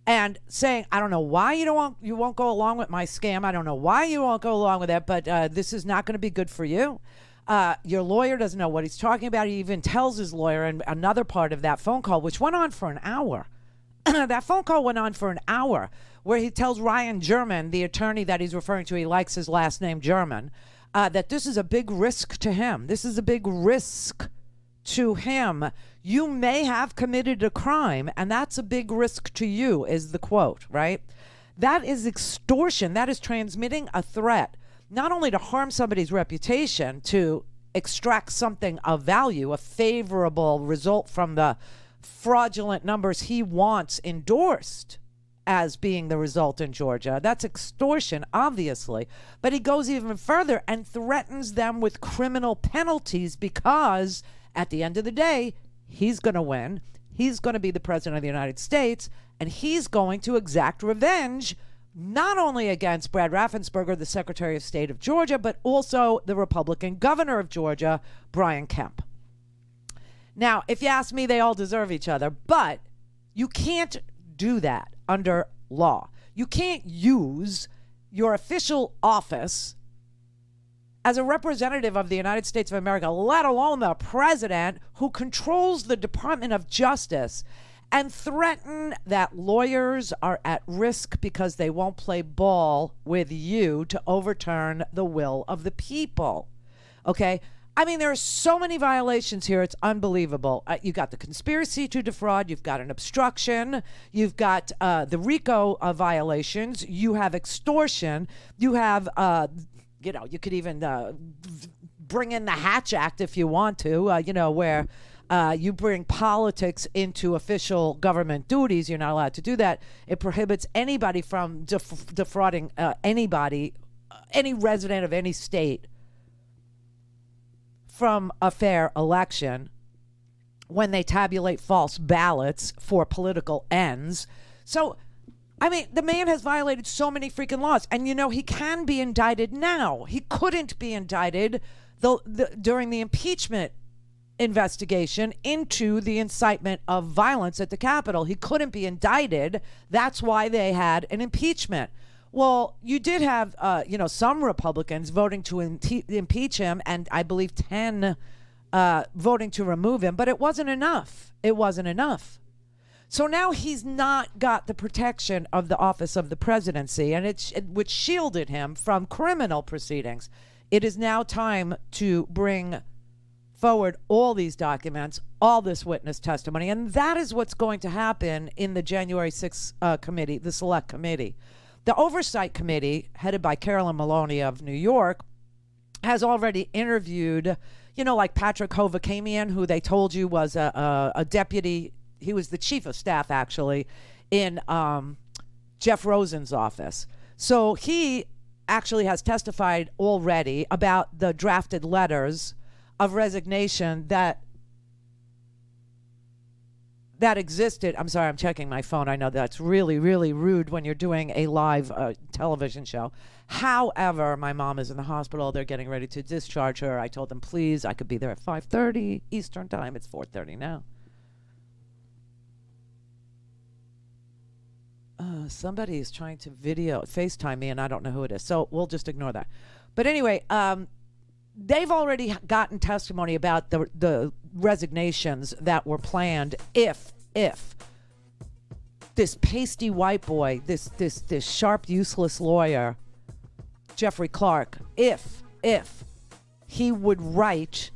And saying, I don't know why you won't go along with my scam. I don't know why you won't go along with that, but this is not going to be good for you. Your lawyer doesn't know what he's talking about. He even tells his lawyer in another part of that phone call, which went on for an hour. That phone call went on for an hour, where he tells Ryan German, the attorney that he's referring to, he likes his last name German, that this is a big risk to him. This is a big risk to him. You may have committed a crime, and that's a big risk to you, is the quote, right? That is extortion. That is transmitting a threat, not only to harm somebody's reputation, to extract something of value, a favorable result from the fraudulent numbers he wants endorsed as being the result in Georgia. That's extortion, obviously. But he goes even further and threatens them with criminal penalties because at the end of the day, he's going to win. He's going to be the president of the United States, and he's going to exact revenge not only against Brad Raffensperger, the Secretary of State of Georgia, but also the Republican governor of Georgia, Brian Kemp. Now, if you ask me, they all deserve each other, but you can't do that under law. You can't use your official office as a representative of the United States of America, let alone the president who controls the Department of Justice, and threaten that lawyers are at risk because they won't play ball with you to overturn the will of the people. Okay? I mean, there are so many violations here. It's unbelievable. You got the conspiracy to defraud. You've got an obstruction. You've got the RICO violations. You have extortion. You have, you could even bring in the Hatch Act if you want to, where you bring politics into official government duties. You're not allowed to do that. It prohibits anybody from defrauding anybody, any resident of any state, from a fair election when they tabulate false ballots for political ends. So, I mean, the man has violated so many freaking laws. And, he can be indicted now. He couldn't be indicted during the impeachment investigation into the incitement of violence at the Capitol. He couldn't be indicted. That's why they had an impeachment. Well, you did have, some Republicans voting to impeach him, and I believe 10 voting to remove him, but it wasn't enough. It wasn't enough. So now he's not got the protection of the office of the presidency, and which shielded him from criminal proceedings. It is now time to bring forward all these documents, all this witness testimony, and that is what's going to happen in the January 6th committee, the Select Committee. The Oversight Committee, headed by Carolyn Maloney of New York, has already interviewed, like Patrick Hovakamian, who they told you was a deputy. He was the chief of staff, actually, in Jeff Rosen's office. So he actually has testified already about the drafted letters of resignation that existed. I'm sorry, I'm checking my phone. I know that's really, really rude when you're doing a live television show. However, my mom is in the hospital. They're getting ready to discharge her. I told them, please, I could be there at 5:30 Eastern time. It's 4:30 now. Somebody is trying to FaceTime me, and I don't know who it is. So we'll just ignore that. But anyway, they've already gotten testimony about the resignations that were planned if this pasty white boy, this sharp, useless lawyer, Jeffrey Clark, if he would write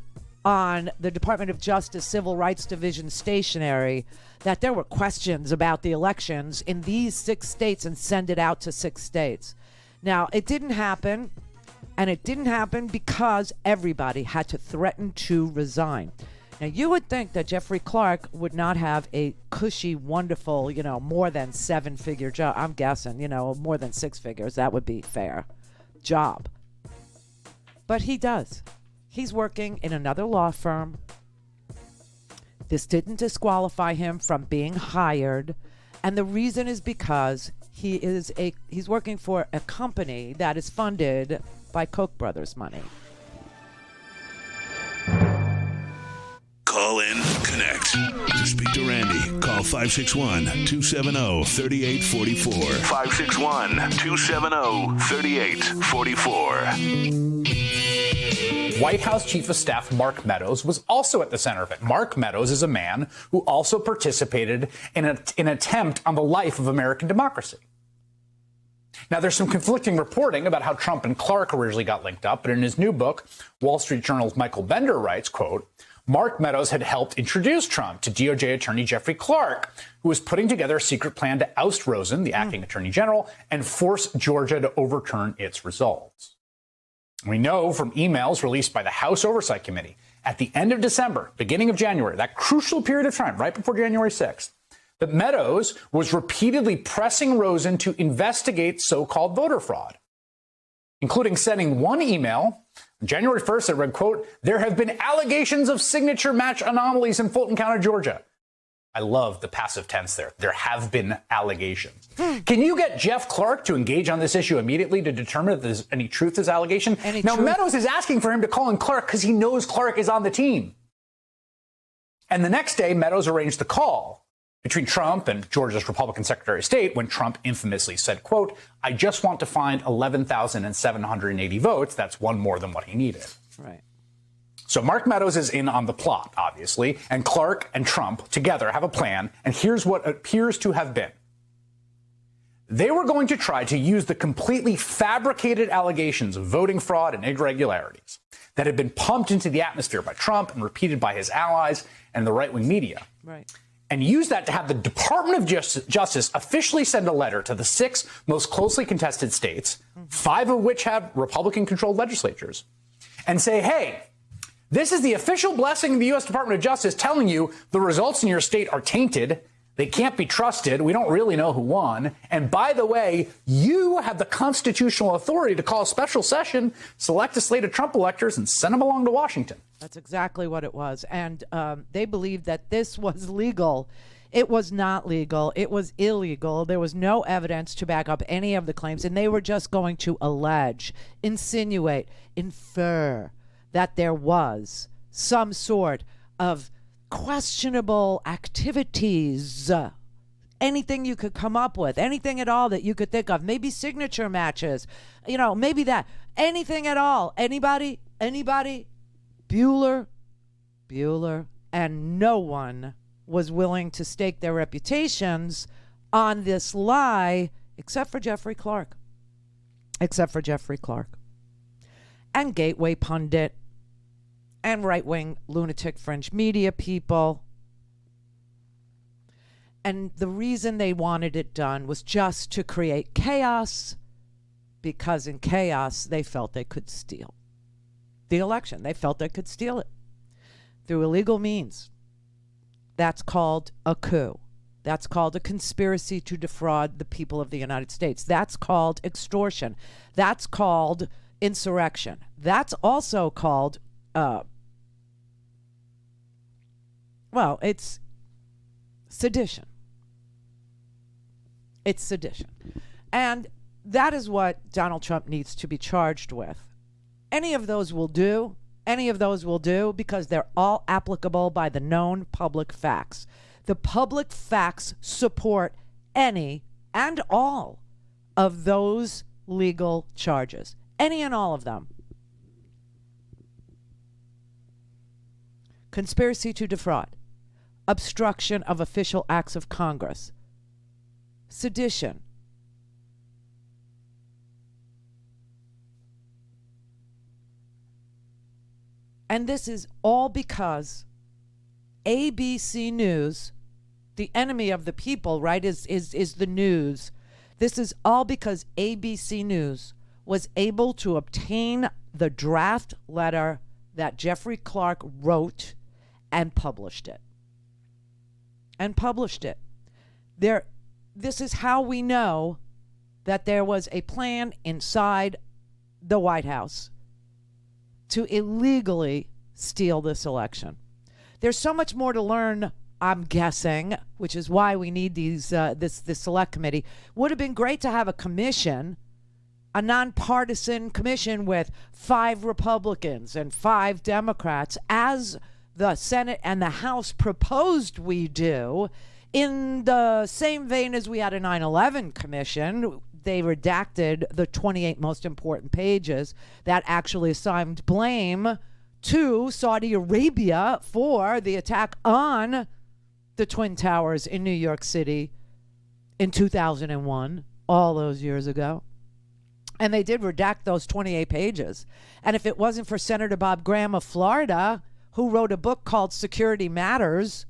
on the Department of Justice Civil Rights Division stationery that there were questions about the elections in these 6 states and send it out to 6 states. Now, it didn't happen. And it didn't happen because everybody had to threaten to resign. Now, you would think that Jeffrey Clark would not have a cushy, wonderful, more than 7-figure job. I'm guessing, more than 6 figures. That would be fair job. But he does. He's working in another law firm. This didn't disqualify him from being hired. And the reason is because he's working for a company that is funded by Koch brothers money. Call in, connect. To speak to Randi, call 561-270-3844. 561-270-3844. White House Chief of Staff Mark Meadows was also at the center of it. Mark Meadows is a man who also participated in an attempt on the life of American democracy. Now, there's some conflicting reporting about how Trump and Clark originally got linked up, but in his new book, Wall Street Journal's Michael Bender writes, quote, Mark Meadows had helped introduce Trump to DOJ Attorney Jeffrey Clark, who was putting together a secret plan to oust Rosen, the acting attorney general, and force Georgia to overturn its results. We know from emails released by the House Oversight Committee at the end of December, beginning of January, that crucial period of time, right before January 6th, that Meadows was repeatedly pressing Rosen to investigate so-called voter fraud, including sending one email on January 1st that read, quote, there have been allegations of signature match anomalies in Fulton County, Georgia. I love the passive tense there. There have been allegations. Can you get Jeff Clark to engage on this issue immediately to determine if there's any truth to this allegation? Now, Meadows is asking for him to call in Clark because he knows Clark is on the team. And the next day, Meadows arranged the call between Trump and Georgia's Republican Secretary of State when Trump infamously said, quote, I just want to find 11,780 votes. That's one more than what he needed. Right. So Mark Meadows is in on the plot, obviously, and Clark and Trump together have a plan, and here's what appears to have been. They were going to try to use the completely fabricated allegations of voting fraud and irregularities that had been pumped into the atmosphere by Trump and repeated by his allies and the right-wing media. Right. And use that to have the Department of Justice officially send a letter to the 6 most closely contested states, 5 of which have Republican-controlled legislatures, and say, hey, this is the official blessing of the U.S. Department of Justice telling you the results in your state are tainted, they can't be trusted, we don't really know who won, and by the way, you have the constitutional authority to call a special session, select a slate of Trump electors, and send them along to Washington. That's exactly what it was. And they believed that this was legal. It was not legal. It was illegal. There was no evidence to back up any of the claims. And they were just going to allege, insinuate, infer that there was some sort of questionable activities. Anything you could come up with, anything at all that you could think of, maybe signature matches, maybe that, anything at all. Anybody? Bueller, and no one was willing to stake their reputations on this lie except for Jeffrey Clark. and gateway pundit and right-wing lunatic fringe media people. And the reason they wanted it done was just to create chaos, because in chaos, they felt they could steal the election. They felt they could steal it through illegal means. That's called a coup. That's called a conspiracy to defraud the people of the United States. That's called extortion. That's called insurrection. That's also called, it's sedition. It's sedition. And that is what Donald Trump needs to be charged with. Any of those will do. Any of those will do, because they're all applicable by the known public facts. The public facts support any and all of those legal charges. Any and all of them. Conspiracy to defraud. Obstruction of official acts of Congress. Sedition. And this is all because ABC News, the enemy of the people, right, is the news. This is all because ABC News was able to obtain the draft letter that Jeffrey Clark wrote and published it. This is how we know that there was a plan inside the White House to illegally steal this election. There's so much more to learn, I'm guessing, which is why we need these this select committee. Would have been great to have a commission, a nonpartisan commission with 5 Republicans and 5 Democrats, as the Senate and the House proposed we do, in the same vein as we had a 9/11 commission. They redacted the 28 most important pages that actually assigned blame to Saudi Arabia for the attack on the Twin Towers in New York City in 2001, all those years ago. And they did redact those 28 pages. And if it wasn't for Senator Bob Graham of Florida, who wrote a book called Security Matters,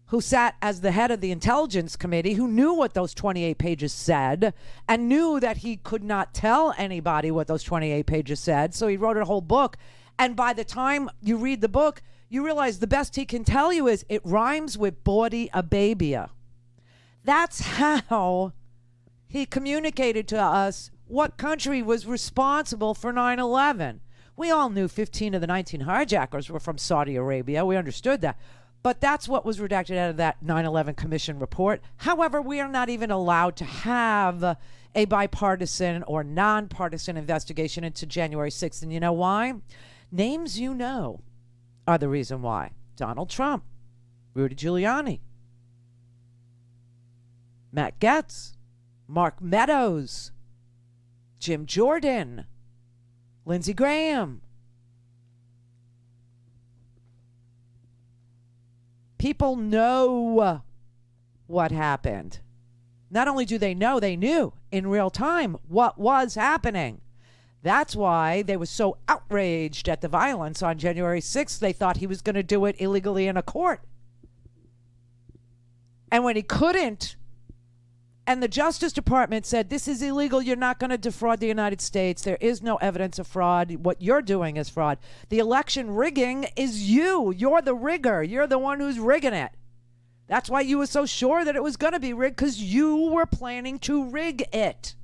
who sat as the head of the Intelligence Committee, who knew what those 28 pages said and knew that he could not tell anybody what those 28 pages said. So he wrote a whole book. And by the time you read the book, you realize the best he can tell you is it rhymes with Saudi Arabia. That's how he communicated to us what country was responsible for 9/11. We all knew 15 of the 19 hijackers were from Saudi Arabia. We understood that. But that's what was redacted out of that 9/11 Commission report. However, we are not even allowed to have a bipartisan or nonpartisan investigation into January 6th. And you know why? Names you know are the reason why. Donald Trump, Rudy Giuliani, Matt Gaetz, Mark Meadows, Jim Jordan, Lindsey Graham. People know what happened. Not only do they know, they knew in real time what was happening. That's why they were so outraged at the violence on January 6th. They thought he was going to do it illegally in a court. And when he couldn't, and the Justice Department said, this is illegal, you're not going to defraud the United States, there is no evidence of fraud, what you're doing is fraud. The election rigging is you. You're the rigger. You're the one who's rigging it. That's why you were so sure that it was going to be rigged, because you were planning to rig it.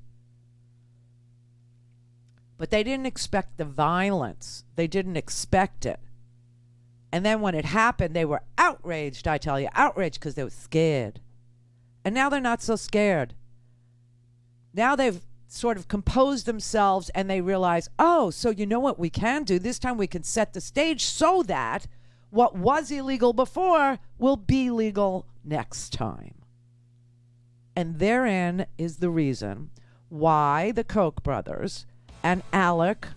But they didn't expect the violence. They didn't expect it. And then when it happened, they were outraged, I tell you, outraged, because they were scared. And now they're not so scared. Now they've sort of composed themselves and they realize, oh, so you know what we can do? This time we can set the stage so that what was illegal before will be legal next time. And therein is the reason why the Koch brothers and ALEC,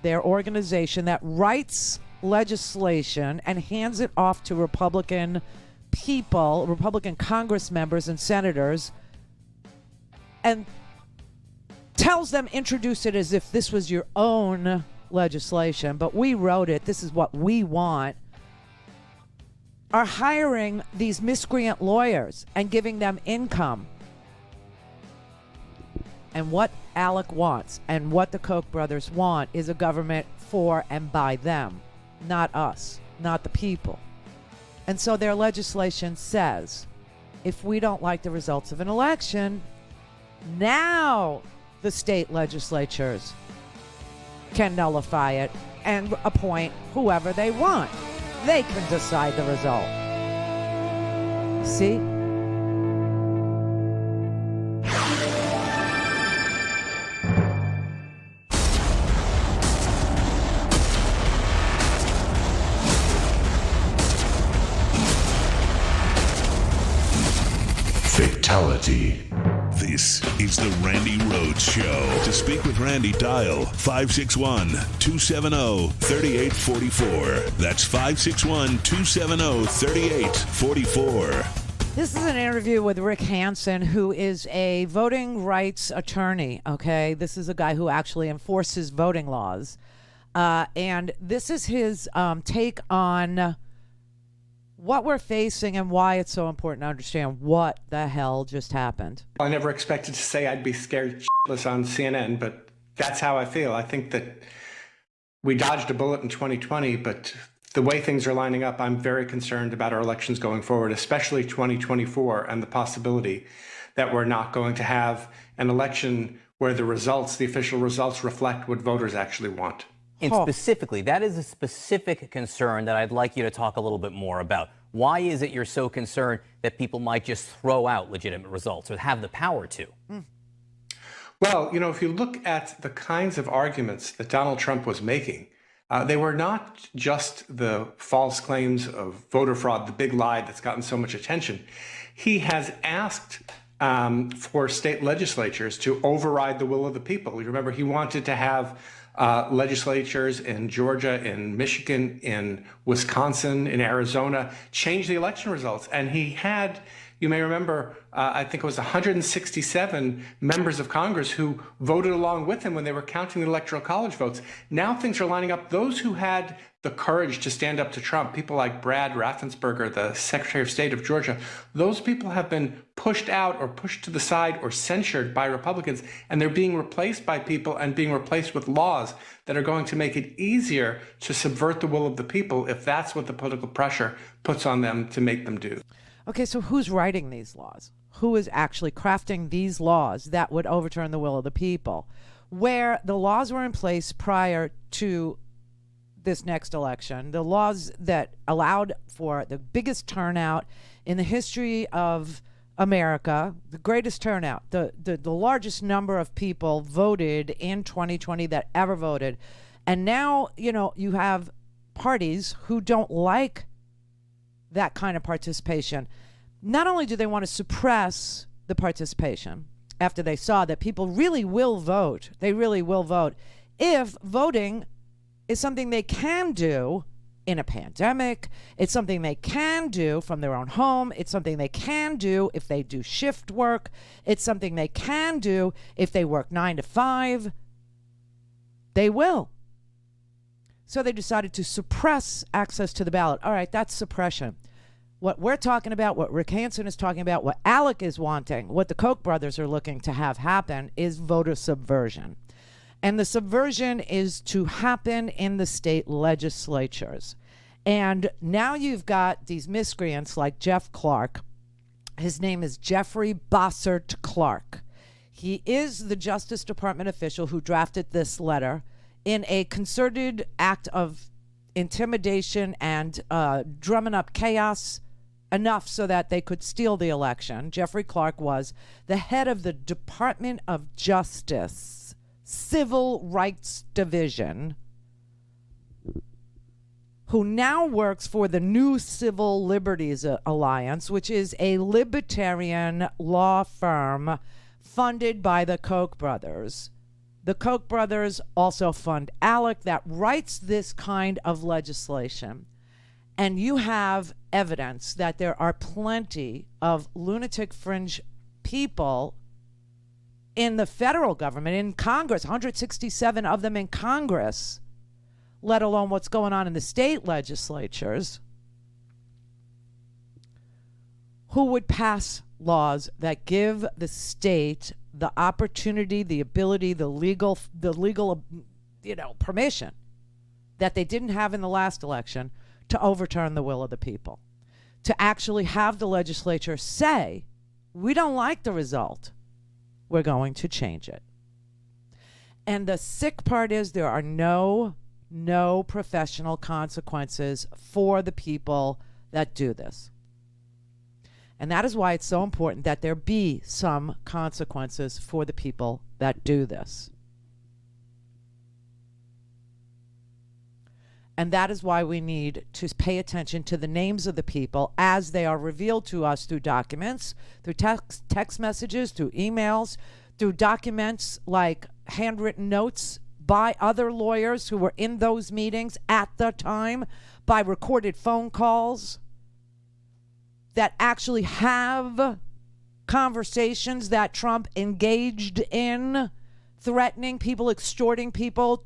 their organization that writes legislation and hands it off to Republican people, Republican Congress members and senators, and tells them introduce it as if this was your own legislation, but we wrote it, this is what we want, are hiring these miscreant lawyers and giving them income. And what Alec wants and what the Koch brothers want is a government for and by them, not us, not the people. And so their legislation says, if we don't like the results of an election, now the state legislatures can nullify it and appoint whoever they want. They can decide the result. See? Fatality. This is the Randi Rhodes Show. To speak with Randi, dial 561-270-3844. That's 561-270-3844. This is an interview with Rick Hanson, who is a voting rights attorney, okay? This is a guy who actually enforces voting laws. And this is his take on what we're facing and why it's so important to understand what the hell just happened. I never expected to say I'd be scared shitless on CNN, but that's how I feel. I think that we dodged a bullet in 2020, but the way things are lining up, I'm very concerned about our elections going forward, especially 2024, and the possibility that we're not going to have an election where the results, the official results, reflect what voters actually want. And specifically, that is a specific concern that I'd like you to talk a little bit more about. Why is it you're so concerned that people might just throw out legitimate results or have the power to? Well, you know, if you look at the kinds of arguments that Donald Trump was making, they were not just the false claims of voter fraud, the big lie that's gotten so much attention. He has asked for state legislatures to override the will of the people. You remember, he wanted to have legislatures in Georgia, in Michigan, in Wisconsin, in Arizona, change the election results. And he had, you may remember, I think it was 167 members of Congress who voted along with him when they were counting the Electoral College votes. Now things are lining up. Those who had the courage to stand up to Trump, people like Brad Raffensperger, the Secretary of State of Georgia, those people have been pushed out or pushed to the side or censured by Republicans, and they're being replaced by people and being replaced with laws that are going to make it easier to subvert the will of the people if that's what the political pressure puts on them to make them do. Okay, so who's writing these laws? Who is actually crafting these laws that would overturn the will of the people? Where the laws were in place prior to this next election, the laws that allowed for the biggest turnout in the history of America, the greatest turnout, the largest number of people voted in 2020 that ever voted. And now, you know, you have parties who don't like that kind of participation. Not only do they want to suppress the participation after they saw that people really will vote, they really will vote, if voting is something they can do in a pandemic, it's something they can do from their own home, it's something they can do if they do shift work, it's something they can do if they work 9 to 5, they will. So they decided to suppress access to the ballot. All right, that's suppression. What we're talking about, what Rick Hanson is talking about, what Alec is wanting, what the Koch brothers are looking to have happen is voter subversion. And the subversion is to happen in the state legislatures. And now you've got these miscreants like Jeff Clark. His name is Jeffrey Bossert Clark. He is the Justice Department official who drafted this letter in a concerted act of intimidation and drumming up chaos enough so that they could steal the election. Jeffrey Clark was the head of the Department of Justice Civil Rights Division, who now works for the New Civil Liberties Alliance, which is a libertarian law firm funded by the Koch brothers. The Koch brothers also fund ALEC that writes this kind of legislation. And you have evidence that there are plenty of lunatic fringe people in the federal government, in Congress, 167 of them in Congress, let alone what's going on in the state legislatures, who would pass laws that give the state the opportunity, the ability, the legal, permission that they didn't have in the last election to overturn the will of the people, to actually have the legislature say, we don't like the result, we're going to change it. And the sick part is there are no professional consequences for the people that do this. And that is why it's so important that there be some consequences for the people that do this. And that is why we need to pay attention to the names of the people as they are revealed to us through documents, through text messages, through emails, through documents like handwritten notes by other lawyers who were in those meetings at the time, by recorded phone calls that actually have conversations that Trump engaged in, threatening people, extorting people,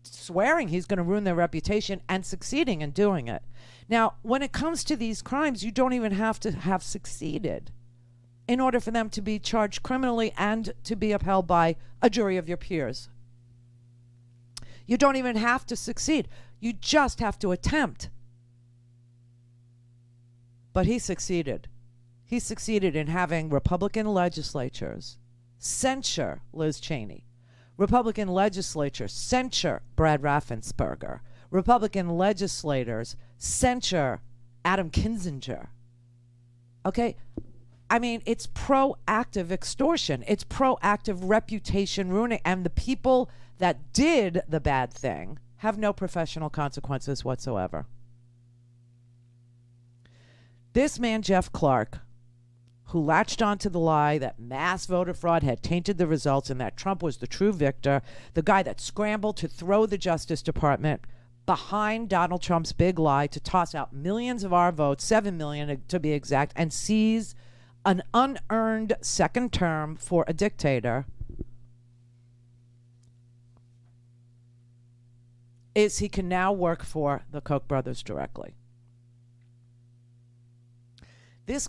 swearing he's going to ruin their reputation, and succeeding in doing it. Now, when it comes to these crimes, you don't even have to have succeeded in order for them to be charged criminally and to be upheld by a jury of your peers. You don't even have to succeed. You just have to attempt. But he succeeded. He succeeded in having Republican legislatures censure Liz Cheney. Republican legislatures censure Brad Raffensperger. Republican legislators censure Adam Kinzinger. Okay? I mean, it's proactive extortion. It's proactive reputation ruining. And the people that did the bad thing have no professional consequences whatsoever. This man, Jeff Clark, who latched onto the lie that mass voter fraud had tainted the results and that Trump was the true victor, the guy that scrambled to throw the Justice Department behind Donald Trump's big lie to toss out millions of our votes, 7 million to be exact, and seize an unearned second term for a dictator, is he can now work for the Koch brothers directly. This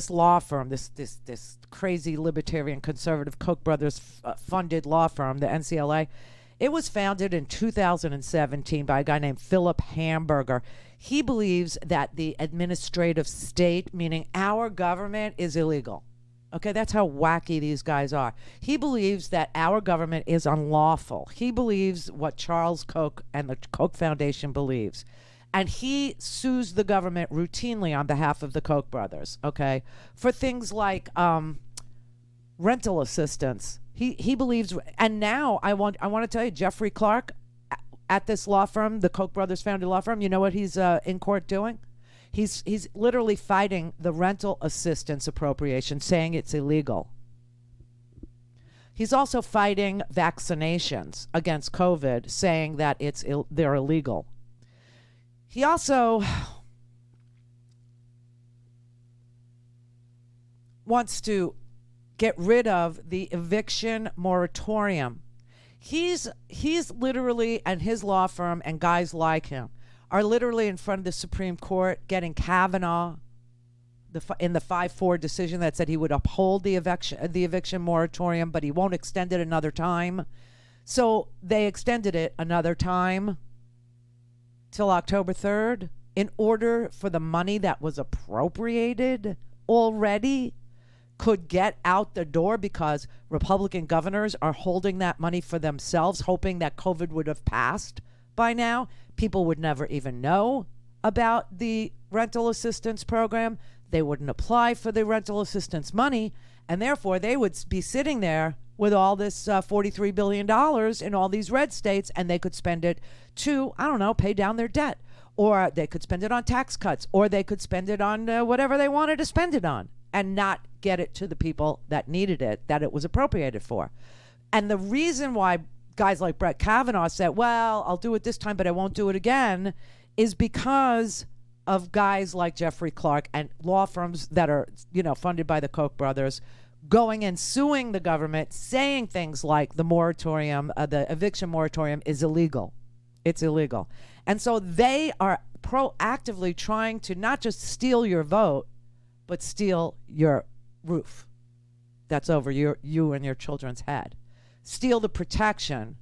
law firm, this crazy libertarian conservative Koch brothers funded law firm, the NCLA, it was founded in 2017 by a guy named Philip Hamburger. He believes that the administrative state, meaning our government, is illegal. Okay, that's how wacky these guys are. He believes that our government is unlawful. He believes what Charles Koch and the Koch Foundation believes. And he sues the government routinely on behalf of the Koch brothers, okay, for things like rental assistance. He believes, and now I want to tell you, Jeffrey Clark at this law firm, the Koch brothers founded law firm, you know what he's in court doing? He's literally fighting the rental assistance appropriation, saying it's illegal. He's also fighting vaccinations against COVID, saying that they're illegal. He also wants to get rid of the eviction moratorium. He's literally, and his law firm and guys like him are literally in front of the Supreme Court getting Kavanaugh in the 5-4 decision that said he would uphold the eviction moratorium, but he won't extend it another time. So they extended it another time till October 3rd in order for the money that was appropriated already could get out the door, because Republican governors are holding that money for themselves, hoping that COVID would have passed by now. People would never even know about the rental assistance program. They wouldn't apply for the rental assistance money, and therefore they would be sitting there with all this $43 billion in all these red states, and they could spend it to, I don't know, pay down their debt. Or they could spend it on tax cuts, or they could spend it on whatever they wanted to spend it on, and not get it to the people that needed it, that it was appropriated for. And the reason why guys like Brett Kavanaugh said, well, I'll do it this time, but I won't do it again, is because of guys like Jeffrey Clark and law firms that are, funded by the Koch brothers, going and suing the government, saying things like the moratorium, the eviction moratorium is illegal. It's illegal. And so they are proactively trying to not just steal your vote, but steal your roof that's over you and your children's head. Steal the protection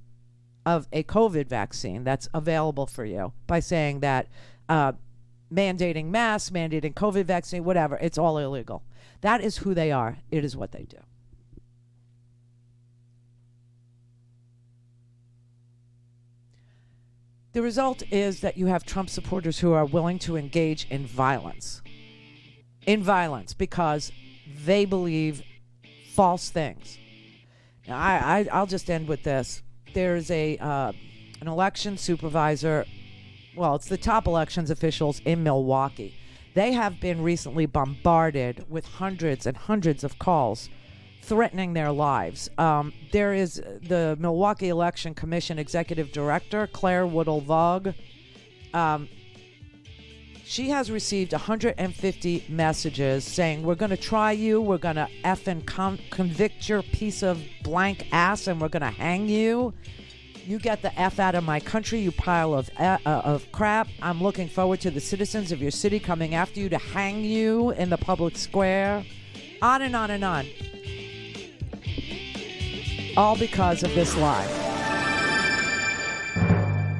of a COVID vaccine that's available for you by saying that mandating masks, mandating COVID vaccine, whatever, it's all illegal. That is who they are. It is what they do. The result is that you have Trump supporters who are willing to engage in violence. In violence because they believe false things. Now, I'll just end with this. There's an election supervisor. Well, it's the top elections officials in Milwaukee. They have been recently bombarded with hundreds and hundreds of calls threatening their lives. There is the Milwaukee Election Commission Executive Director, Claire Woodall-Vogue. She has received 150 messages saying, we're going to try you, we're going to effing convict your piece of blank ass, and we're going to hang you. You get the F out of my country, you pile of crap. I'm looking forward to the citizens of your city coming after you to hang you in the public square. On and on and on. All because of this lie.